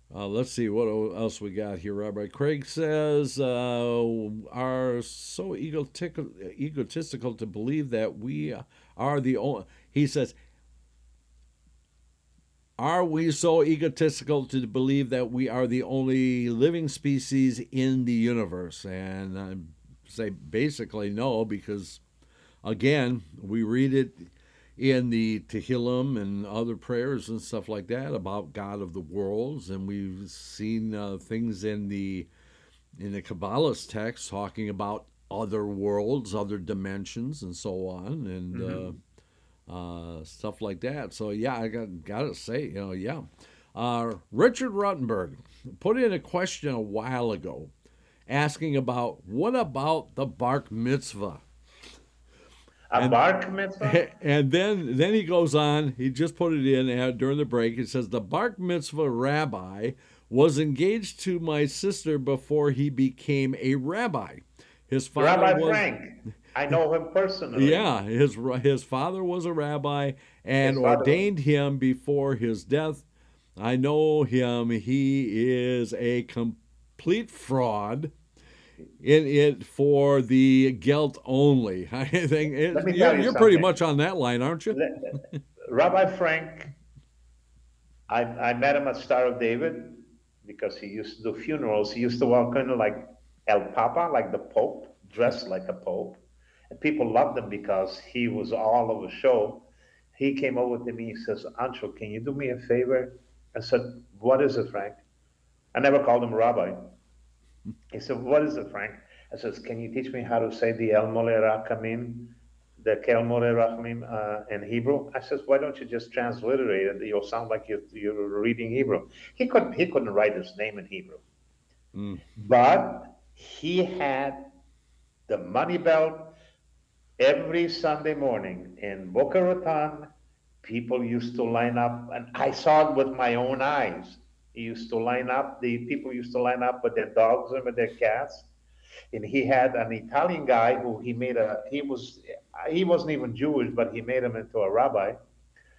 Let's see what else we got here. Rabbi Craig says, are so egotistical to believe that we are the only. He says, are we so egotistical to believe that we are the only living species in the universe? And I say basically no, because again, we read it in the Tehillim and other prayers and stuff like that about God of the worlds, and we've seen things in the Kabbalah's text talking about other worlds, other dimensions, and so on, and stuff like that. So yeah, I gotta say, yeah. Richard Ruttenberg put in a question a while ago, asking about what about the Bar Mitzvah. Bar Mitzvah? And then he goes on, he just put it in during the break. It says, the Bar Mitzvah rabbi was engaged to my sister before he became a rabbi. His father Rabbi Frank. I know him personally. Yeah, his father was a rabbi and ordained him before his death. I know him. He is a complete fraud. In it for the guilt only. I think you're pretty much on that line, aren't you? Rabbi Frank, I met him at Star of David because he used to do funerals. He used to walk in like El Papa, like the Pope, dressed like a Pope. And people loved him because he was all over show. He came over to me, he says, Ancel, can you do me a favor? I said, what is it, Frank? I never called him Rabbi. He said, what is it, Frank? I says, can you teach me how to say the El Mole Rachamim, the Kel Mole Rachamim in Hebrew? I says, why don't you just transliterate it? You'll sound like you're reading Hebrew. He couldn't write his name in Hebrew. But he had the money belt every Sunday morning in Boca Raton. People used to line up, and I saw it with my own eyes. He used to line up, the people used to line up with their dogs and with their cats. And he had an Italian guy who he wasn't even Jewish, but he made him into a rabbi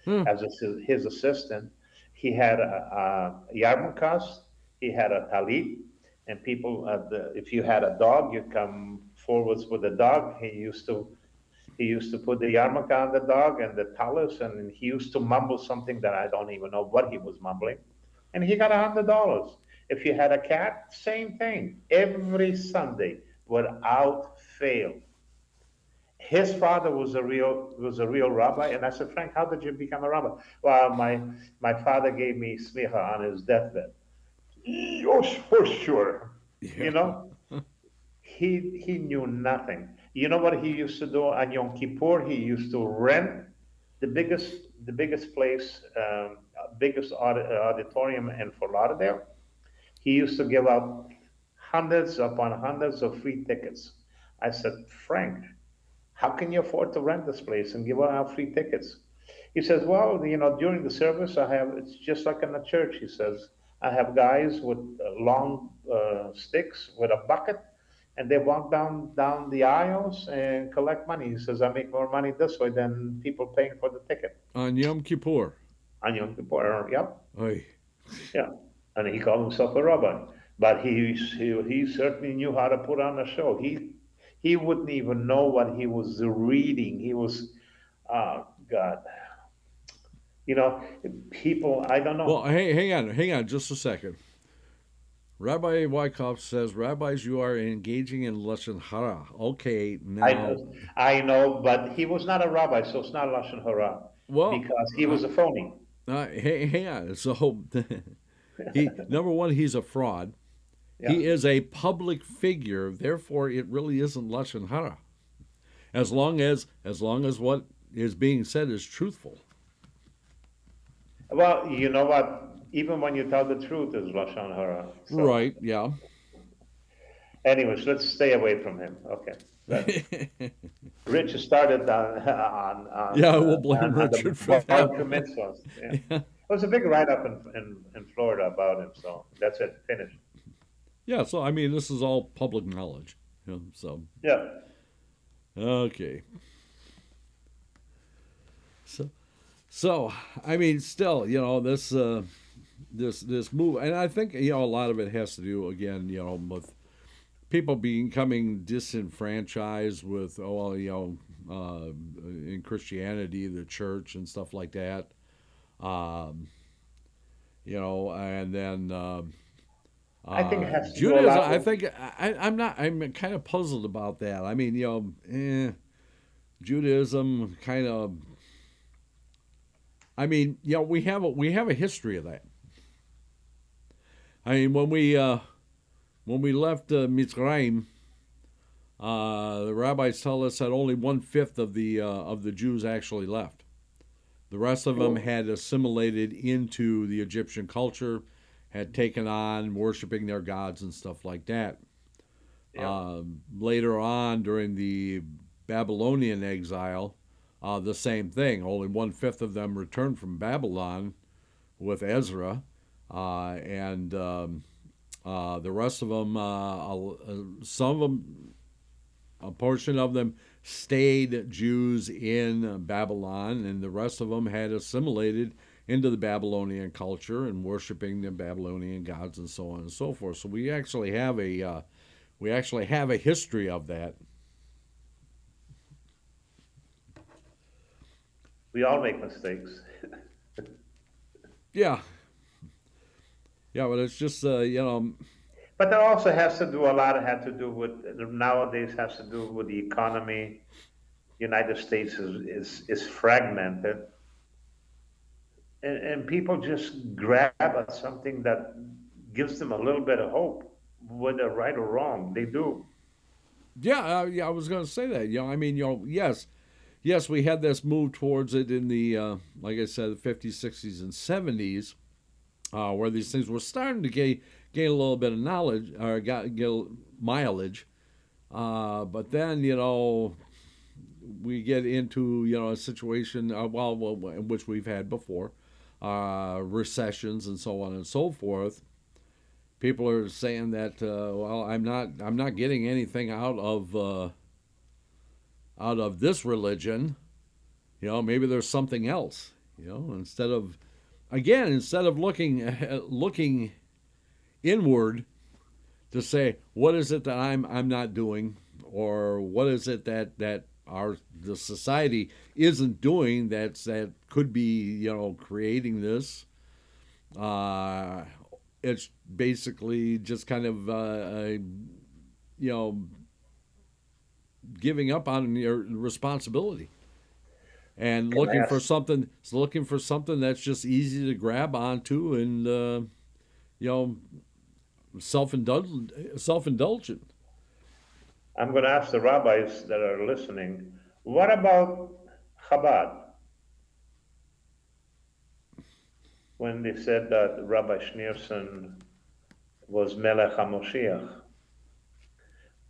as his assistant. He had a yarmulkes, he had a talit, and people, if you had a dog, you'd come forwards with the dog. He used to put the yarmulke on the dog and the talus, and he used to mumble something that I don't even know what he was mumbling. And he got $100. If you had a cat, same thing. Every Sunday, without fail. His father was a real rabbi, and I said, Frank, how did you become a rabbi? Well, my father gave me smicha on his deathbed. Oh, for sure. Yeah. He knew nothing. You know what he used to do on Yom Kippur? He used to rent the biggest place, biggest auditorium in Fort Lauderdale. He used to give out hundreds upon hundreds of free tickets. I said, Frank, how can you afford to rent this place and give out free tickets? He says, well, during the service, it's just like in the church. He says, I have guys with long sticks with a bucket, and they walk down the aisles and collect money. He says, I make more money this way than people paying for the ticket. On Yom Kippur. On Yom Kippur, yep. Oy. Yeah. And he called himself a rabbi. But he certainly knew how to put on a show. He wouldn't even know what he was reading. He was, oh, God. People, I don't know. Well, hey, hang on just a second. Rabbi Wyckoff says, Rabbis, you are engaging in Lashon Hara. Okay, now... I know, but he was not a rabbi, so it's not Lashon Hara. Well, because he was a phony. Hang on. So, number one, he's a fraud. Yeah. He is a public figure, therefore it really isn't Lashon Hara. As long as what is being said is truthful. Well, you know what? Even when you tell the truth, is Lashon Hara. So. Right, yeah. Anyways, let's stay away from him. Okay. Rich started on yeah, we'll blame Richard for that. Yeah. It was a big write-up in Florida about him, so that's it, finished. Yeah, so I mean, this is all public knowledge. So yeah. Okay. So I mean, still, this move, and I think a lot of it has to do again, with people becoming disenfranchised with in Christianity, the church and stuff like that. And then I think it has to Judaism. I think I'm kind of puzzled about that. I mean, Judaism kind of. I mean, we have a history of that. I mean, when we left Mitzrayim, the rabbis tell us that only 1/5 of the Jews actually left. The rest of them had assimilated into the Egyptian culture, had taken on worshiping their gods and stuff like that. Yeah. Later on, during the Babylonian exile, the same thing. Only 1/5 of them returned from Babylon with Ezra, and the rest of them, some of them, a portion of them stayed Jews in Babylon, and the rest of them had assimilated into the Babylonian culture and worshiping the Babylonian gods and so on and so forth. So we actually have a history of that. We all make mistakes. Yeah, but it's just But that also has to do nowadays has to do with the economy. United States is fragmented, and people just grab at something that gives them a little bit of hope, whether right or wrong. They do. Yeah, I was going to say that. I mean, yes, we had this move towards it in the, like I said, the 50s, 60s, and 70s, where these things were starting to gain a little bit of knowledge, or get mileage. But then, we get into, a situation, which we've had before, recessions and so on and so forth. People are saying that, I'm not getting anything out of this religion. Maybe there's something else. Instead of looking inward to say, what is it that I'm not doing, or what is it that the society isn't doing that could be creating this. It's basically just kind of giving up on your responsibility and looking for something that's just easy to grab onto and self-indulgent. I'm going to ask the rabbis that are listening, what about Chabad? When they said that Rabbi Schneerson was Melech HaMoshiach,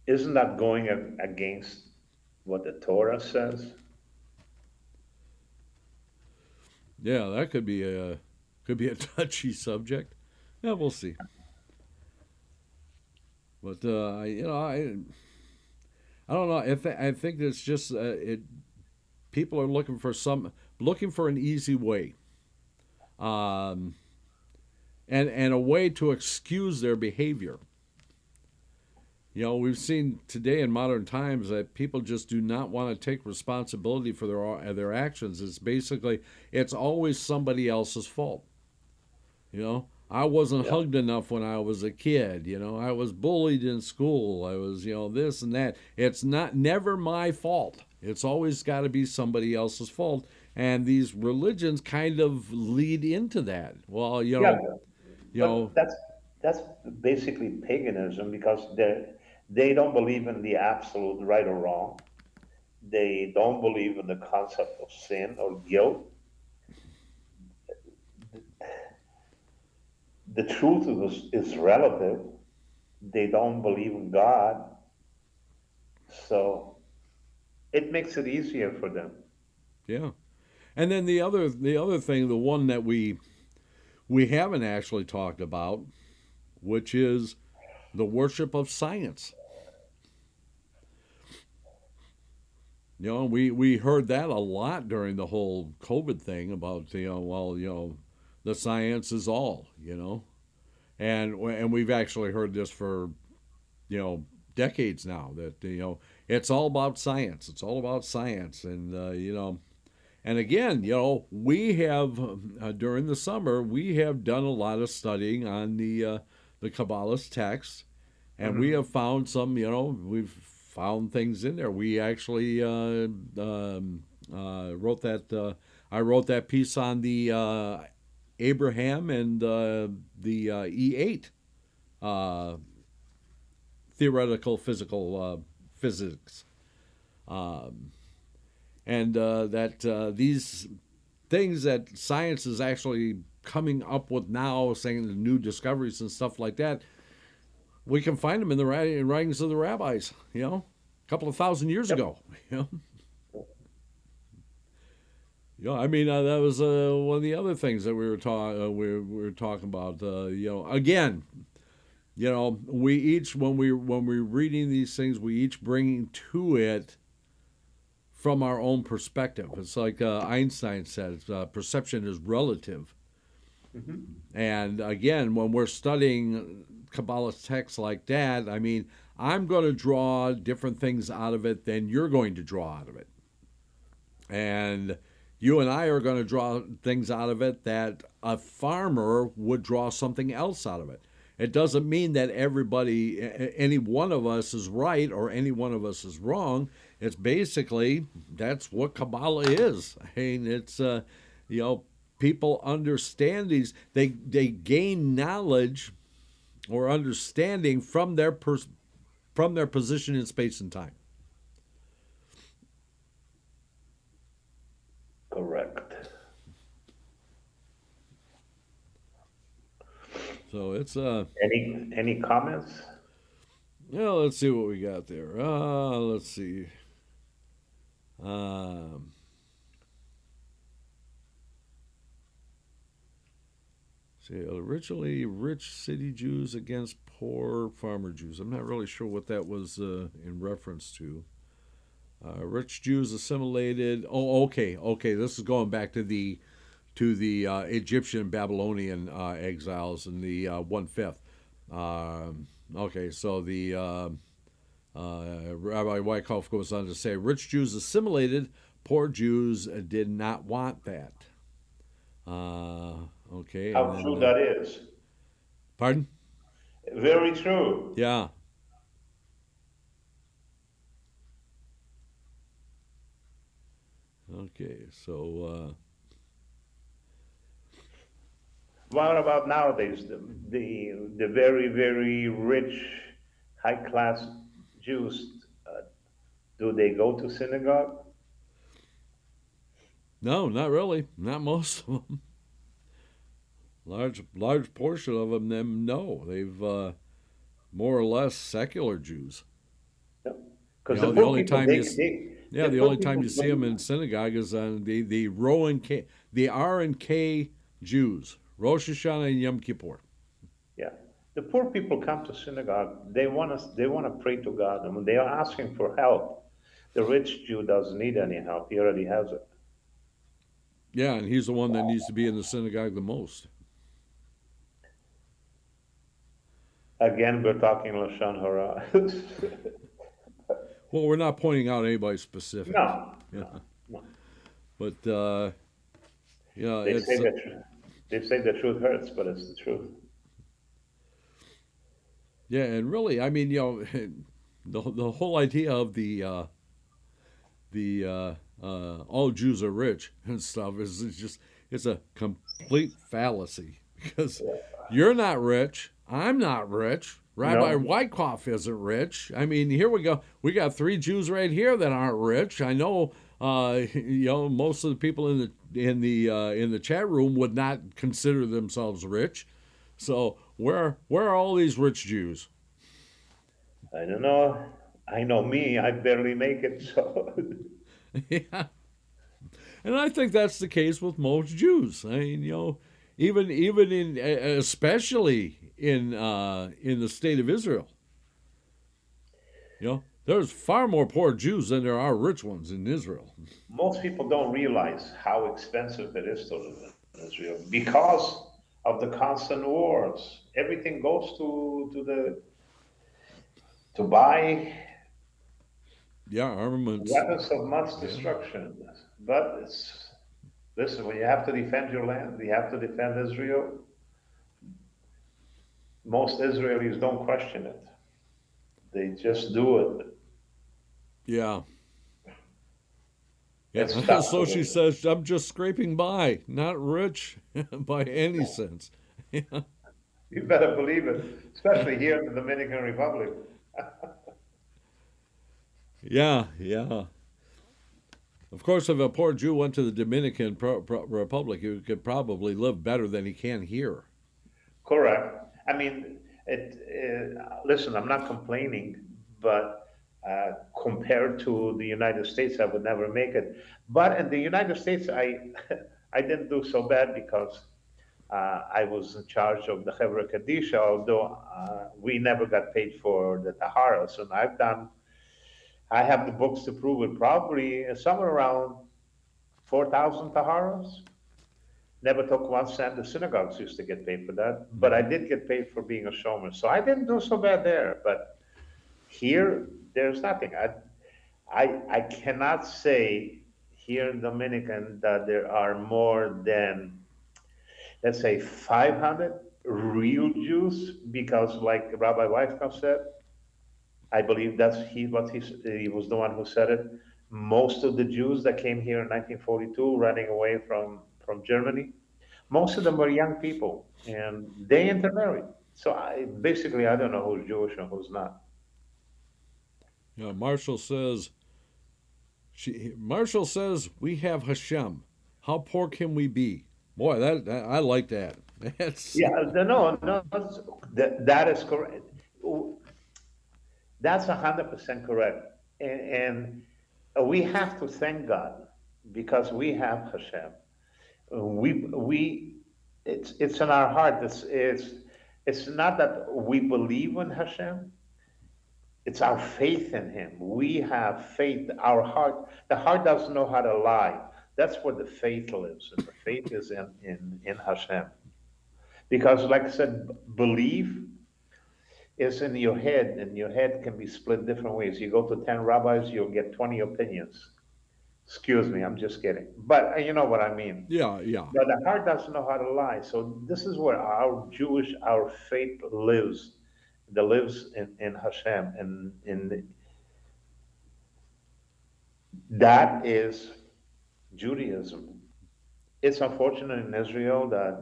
isn't that going against what the Torah says? Yeah, that could be a touchy subject. Yeah, we'll see. But I don't know. I think it's just people are looking for an easy way, and a way to excuse their behavior. You know, we've seen today in modern times that people just do not want to take responsibility for their actions. It's always somebody else's fault. You know, I wasn't hugged enough when I was a kid. You know, I was bullied in school. I was, this and that. It's never my fault. It's always got to be somebody else's fault. And these religions kind of lead into that. Well, But that's basically paganism, because they don't believe in the absolute right or wrong. They don't believe in the concept of sin or guilt. The truth is relative. They don't believe in God, so it makes it easier for them. Yeah. And then the other thing, the one that we haven't actually talked about, which is the worship of science. You know, we heard that a lot during the whole COVID thing about, the science is all, and we've actually heard this for, decades now, that, it's all about science. It's all about science. And, and again, we have, during the summer, we have done a lot of studying on the Kabbalist text, and we have found some, we've found things in there. We actually wrote that, I wrote that piece on the Abraham and the E8 theoretical physics. And that these things that science is actually coming up with now, saying the new discoveries and stuff like that, we can find them in the writings of the rabbis, a couple of thousand years ago. I mean, that was one of the other things that we were talking about. Again, we each, when we're reading these things, we each bring to it from our own perspective. It's like Einstein said, perception is relative. And again, when we're studying Kabbalah texts like that, I mean, I'm going to draw different things out of it than you're going to draw out of it. And you and I are going to draw things out of it that a farmer would draw something else out of it. It doesn't mean that any one of us is right or any one of us is wrong. It's basically, that's what Kabbalah is. I mean, it's, people understand these, they gain knowledge or understanding from their position in space and time. Correct. So it's any comments? Yeah, let's see what we got there. Let's see. Originally rich city Jews against poor farmer Jews. I'm not really sure what that was in reference to. Rich Jews assimilated. Oh, okay. This is going back to the Egyptian Babylonian exiles in the 1/5. Okay, so the Rabbi Wyckoff goes on to say, rich Jews assimilated, poor Jews did not want that. Okay. How true that is. Pardon? Very true. Yeah. Okay, so what about nowadays? The very, very rich, high class Jews, do they go to synagogue? No, not really. Not most of them. Large portion of them no. They've more or less secular Jews. Because the the poor only people, time the the poor only time people you see them in synagogue is on the R and K Jews, Rosh Hashanah and Yom Kippur. yeah, the poor people come to synagogue. They want to pray to God, and when they are asking for help, the rich Jew doesn't need any help. He already has it. Yeah, and he's the one that needs to be in the synagogue the most. Again, we're talking lashon hara. Well, we're not pointing out anybody specific. No, Yeah. no. But yeah, They it's say the truth hurts, but it's the truth. yeah, and really, I mean, the whole idea of the all Jews are rich and stuff is it's a complete fallacy because you're not rich, I'm not rich. Rabbi No. Wyckoff isn't rich. I mean, here we go. We got 3 Jews right here that aren't rich. I know, most of the people in the chat room would not consider themselves rich. So where are all these rich Jews? I don't know. I know me. I barely make it. So Yeah, and I think that's the case with most Jews. I mean, even in especially in the state of Israel. There's far more poor Jews than there are rich ones in Israel. most people don't realize how expensive it is to live in Israel because of the constant wars. Everything goes to buy Yeah, armaments. weapons of mass destruction. But listen, when you have to defend your land, you have to defend Israel. Most Israelis don't question it. They just do it. Yeah. It's Yeah. tough So to she live. says, I'm just scraping by, not rich by any sense. Yeah. You better believe it, especially here in the Dominican Republic. Yeah, yeah. Of course, if a poor Jew went to the Dominican Republic, he could probably live better than he can here. Correct. I mean, listen, I'm not complaining, but compared to the United States, I would never make it. But in the United States, I didn't do so bad because I was in charge of the Chevra Kadisha, although we never got paid for the Taharas. And I have the books to prove it, probably somewhere around 4,000 Taharas. Never took 1 cent. The synagogues used to get paid for that, but I did get paid for being a showman, so I didn't do so bad there. But here, there's nothing. I cannot say here in Dominican that there are more than, let's say, 500 real Jews, because like Rabbi Weizmann said, I believe he was the one who said it. Most of the Jews that came here in 1942, running away from Germany, most of them were young people, and they intermarried. So I don't know who's Jewish and who's not. Yeah, Marshall says we have Hashem. How poor can we be? Boy, that I like that. Yeah, no, that is correct. That's 100% correct, and we have to thank God because we have Hashem. It's in our heart. It's not that we believe in Hashem. It's our faith in Him. We have faith. The heart doesn't know how to lie. That's where the faith lives, and the faith is in Hashem. Because, like I said, belief is in your head, and your head can be split different ways. You go to 10 rabbis, you'll get 20 opinions. Excuse me, I'm just kidding. But you know what I mean. Yeah. But the heart doesn't know how to lie. So this is where our faith lives. That lives in Hashem. And that is Judaism. It's unfortunate in Israel that,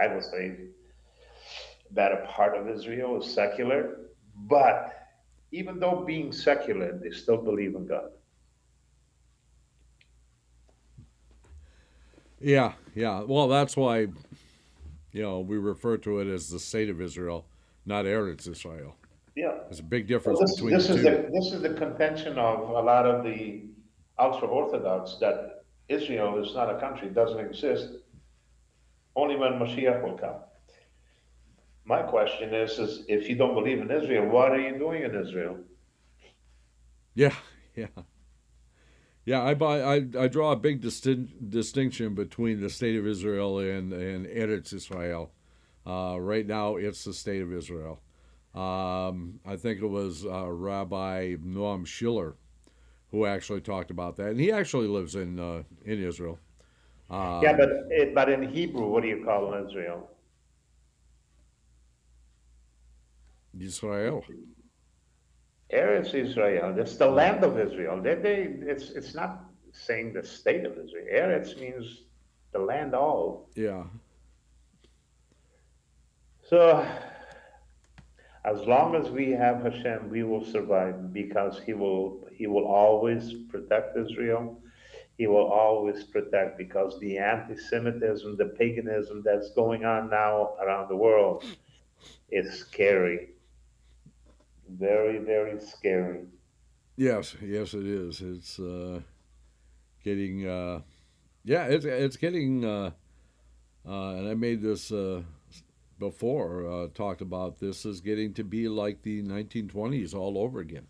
I would say, that a part of Israel is secular. But even though being secular, they still believe in God. Yeah. Well, that's why, we refer to it as the state of Israel, not Eretz Israel. Yeah. There's a big Well, difference this, between this the is two. this is the contention of a lot of the ultra-Orthodox that Israel is not a country, doesn't exist, only when Mashiach will come. My question is if you don't believe in Israel, what are you doing in Israel? Yeah, yeah. Yeah, I draw a big distinction between the state of Israel and Eretz Israel. Right now, it's the state of Israel. I think it was Rabbi Noam Schiller who actually talked about that, and he actually lives in Israel. Yeah, Um, but in Hebrew, what do you call Israel? Israel. Eretz Israel. That's the land of Israel. It's not saying the state of Israel. Eretz means the land of. Yeah. So as long as we have Hashem, we will survive because He will always protect Israel. He will always protect because the anti-Semitism, the paganism that's going on now around the world is scary. Very, very scary. Yes, yes, it is. It's getting yeah, it's getting and I made this before talked about this is getting to be like the 1920s all over again.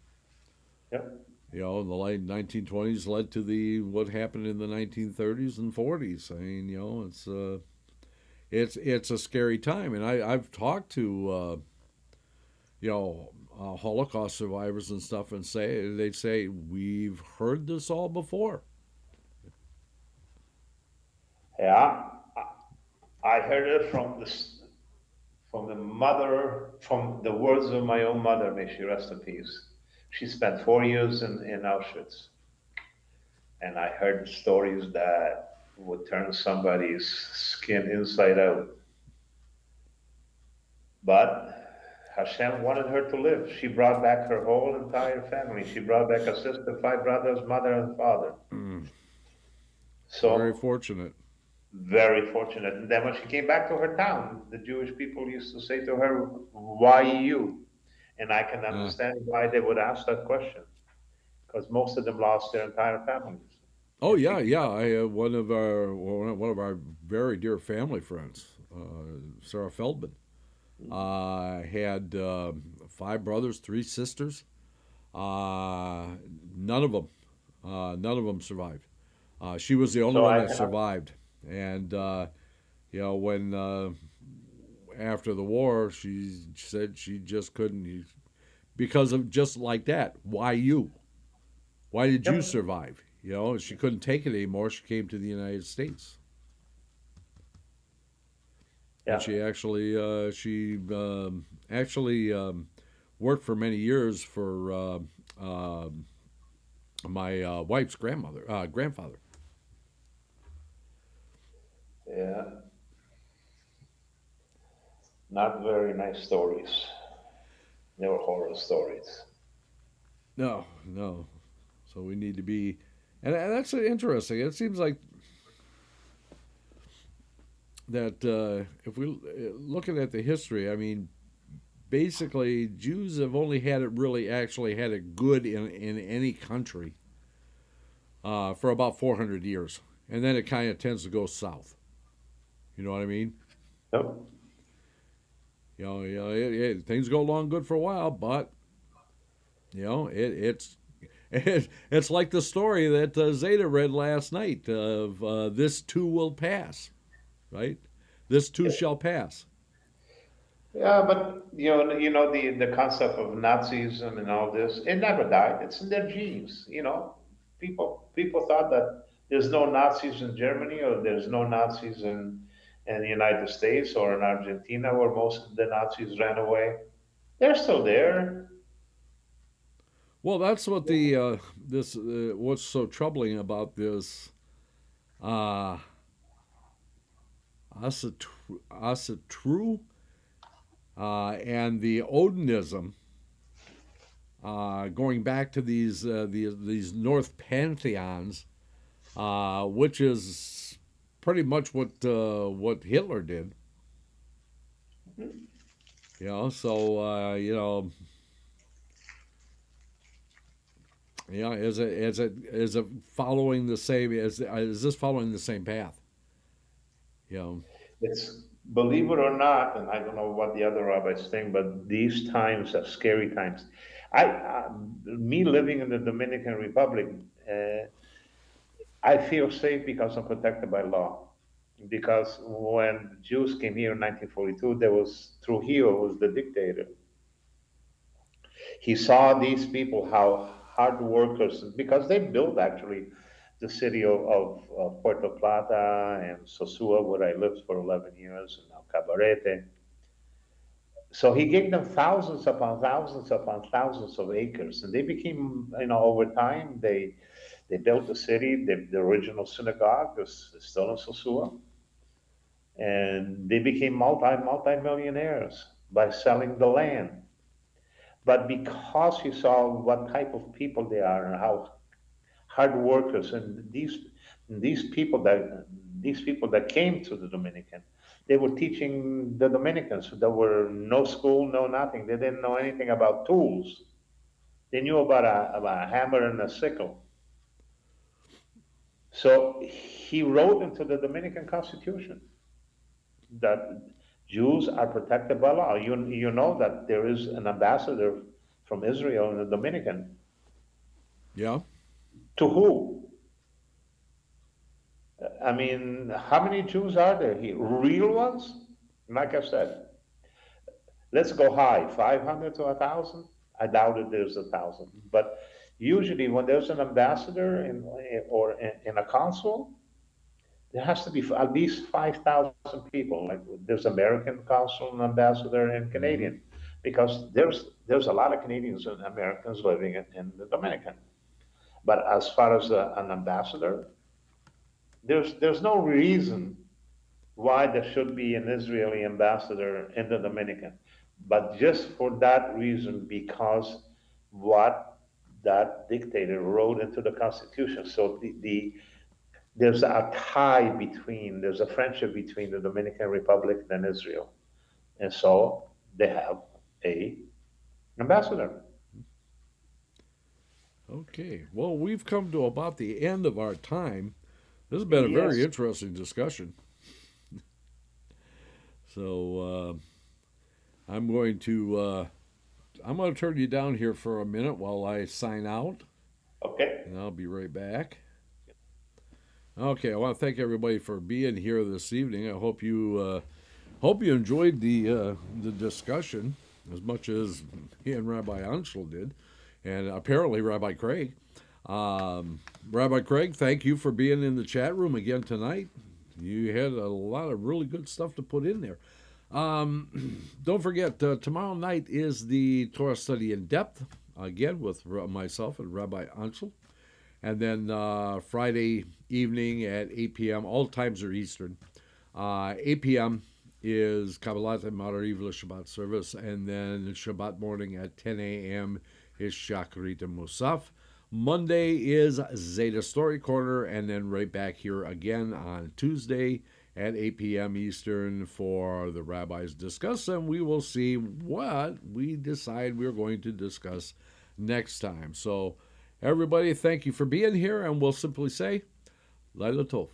Yep. You know, the late 1920s led to the what happened in the 1930s and 40s. I mean, you know, it's a scary time, and I've talked to you know Holocaust survivors and stuff, and they say we've heard this all before. Yeah, I heard it from the mother, from the words of my own mother. May she rest in peace. She spent 4 years in Auschwitz, and I heard stories that would turn somebody's skin inside out. But Hashem wanted her to live. She brought back her whole entire family. She brought back a sister, 5 brothers, mother, and father. Mm, very So fortunate. very fortunate. And then when she came back to her town, the Jewish people used to say to her, "Why you?" And I can Uh, understand why they would ask that question, because most of them lost their entire families. oh And she yeah, came yeah. back. One of our very dear family friends, Sarah Feldman, had 5 brothers, 3 sisters. Uh, none of them, none of them survived. She was the only So one I that cannot. survived, and you know when after the war, she said she just couldn't because of just like that. Why you? Why did you Yep. survive? You know, she couldn't take it anymore. She came to the United States, and Yeah. she actually worked for many years for my wife's grandfather. Yeah. Not very nice stories. They were horror stories. No, no. So we need to be, and that's interesting. It seems like that if we looking at the history, I mean, basically Jews have only had it really actually had it good in any country for about 400 years, and then it kind of tends to go south. You know what I mean? Yep. Things go along good for a while, but you know it's like the story that Zeta read last night of this too will pass, right? This too shall pass. Yeah, but the concept of Nazism and all this, it never died. It's in their genes. People thought that there's no Nazis in Germany or there's no Nazis in the United States or in Argentina where most of the Nazis ran away. They're still there. Well, that's what the this what's so troubling about this uh, Asatru and the Odinism, going back to these North pantheons, which is pretty much what Hitler did. You know, so Yeah, is it following the same? Is this following the same path? You know, It's, believe it or not, and I don't know what the other rabbis think, but these times are scary times. Me living in the Dominican Republic, uh, I feel safe because I'm protected by law. Because when the Jews came here in 1942, there was Trujillo was the dictator. He saw these people how hard workers, because they built actually the city of Puerto Plata and Sosua, where I lived for 11 years, and now Cabarete. So he gave them thousands upon thousands upon thousands of acres, and they became, over time, they built the city. The original synagogue is still in Sosua, and they became multi millionaires by selling the land. But because he saw what type of people they are and how hard workers, and these people that came to the Dominican, they were teaching the Dominicans. There were no school, no nothing. They didn't know anything about tools. They knew about a hammer and a sickle. So he wrote into the Dominican Constitution that Jews are protected by law. You know that there is an ambassador from Israel in the Dominican. yeah, To who? I mean, how many Jews are there here? Real ones? Like I said, let's go high, 500 to 1,000. I doubt it there's 1,000. But usually, when there's an ambassador in a consul, there has to be at least 5,000 people. Like there's American consul and ambassador and hmm, Canadian, because there's a lot of Canadians and Americans living in the Dominican. But as far as an ambassador, there's no reason why there should be an Israeli ambassador in the Dominican. But just for that reason, because what that dictator wrote into the Constitution. So there's a tie between, there's a friendship between the Dominican Republic and Israel. And so they have a ambassador. okay. Well, we've come to about the end of our time. This has been a very Yes. interesting discussion. So I'm going to turn you down here for a minute while I sign out, Okay. and I'll be right back. Okay, I want to thank everybody for being here this evening. I hope you enjoyed the discussion as much as he and Rabbi Ancel did, and apparently Rabbi Craig. Rabbi Craig, thank you for being in the chat room again tonight. You had a lot of really good stuff to put in there. Don't forget, tomorrow night is the Torah study in depth, again with myself and Rabbi Ancel. And then Friday evening at 8 p.m., all times are Eastern. 8 p.m. is Kabbalat and Ma'ariv Shabbat service. And then Shabbat morning at 10 a.m. is Shachrit and Musaf. Monday is Zeta Story Corner. And then right back here again on Tuesday at 8 p.m. Eastern for the Rabbis Discuss. And we will see what we decide we're going to discuss next time. So, everybody, thank you for being here, and we'll simply say, Laila Tov.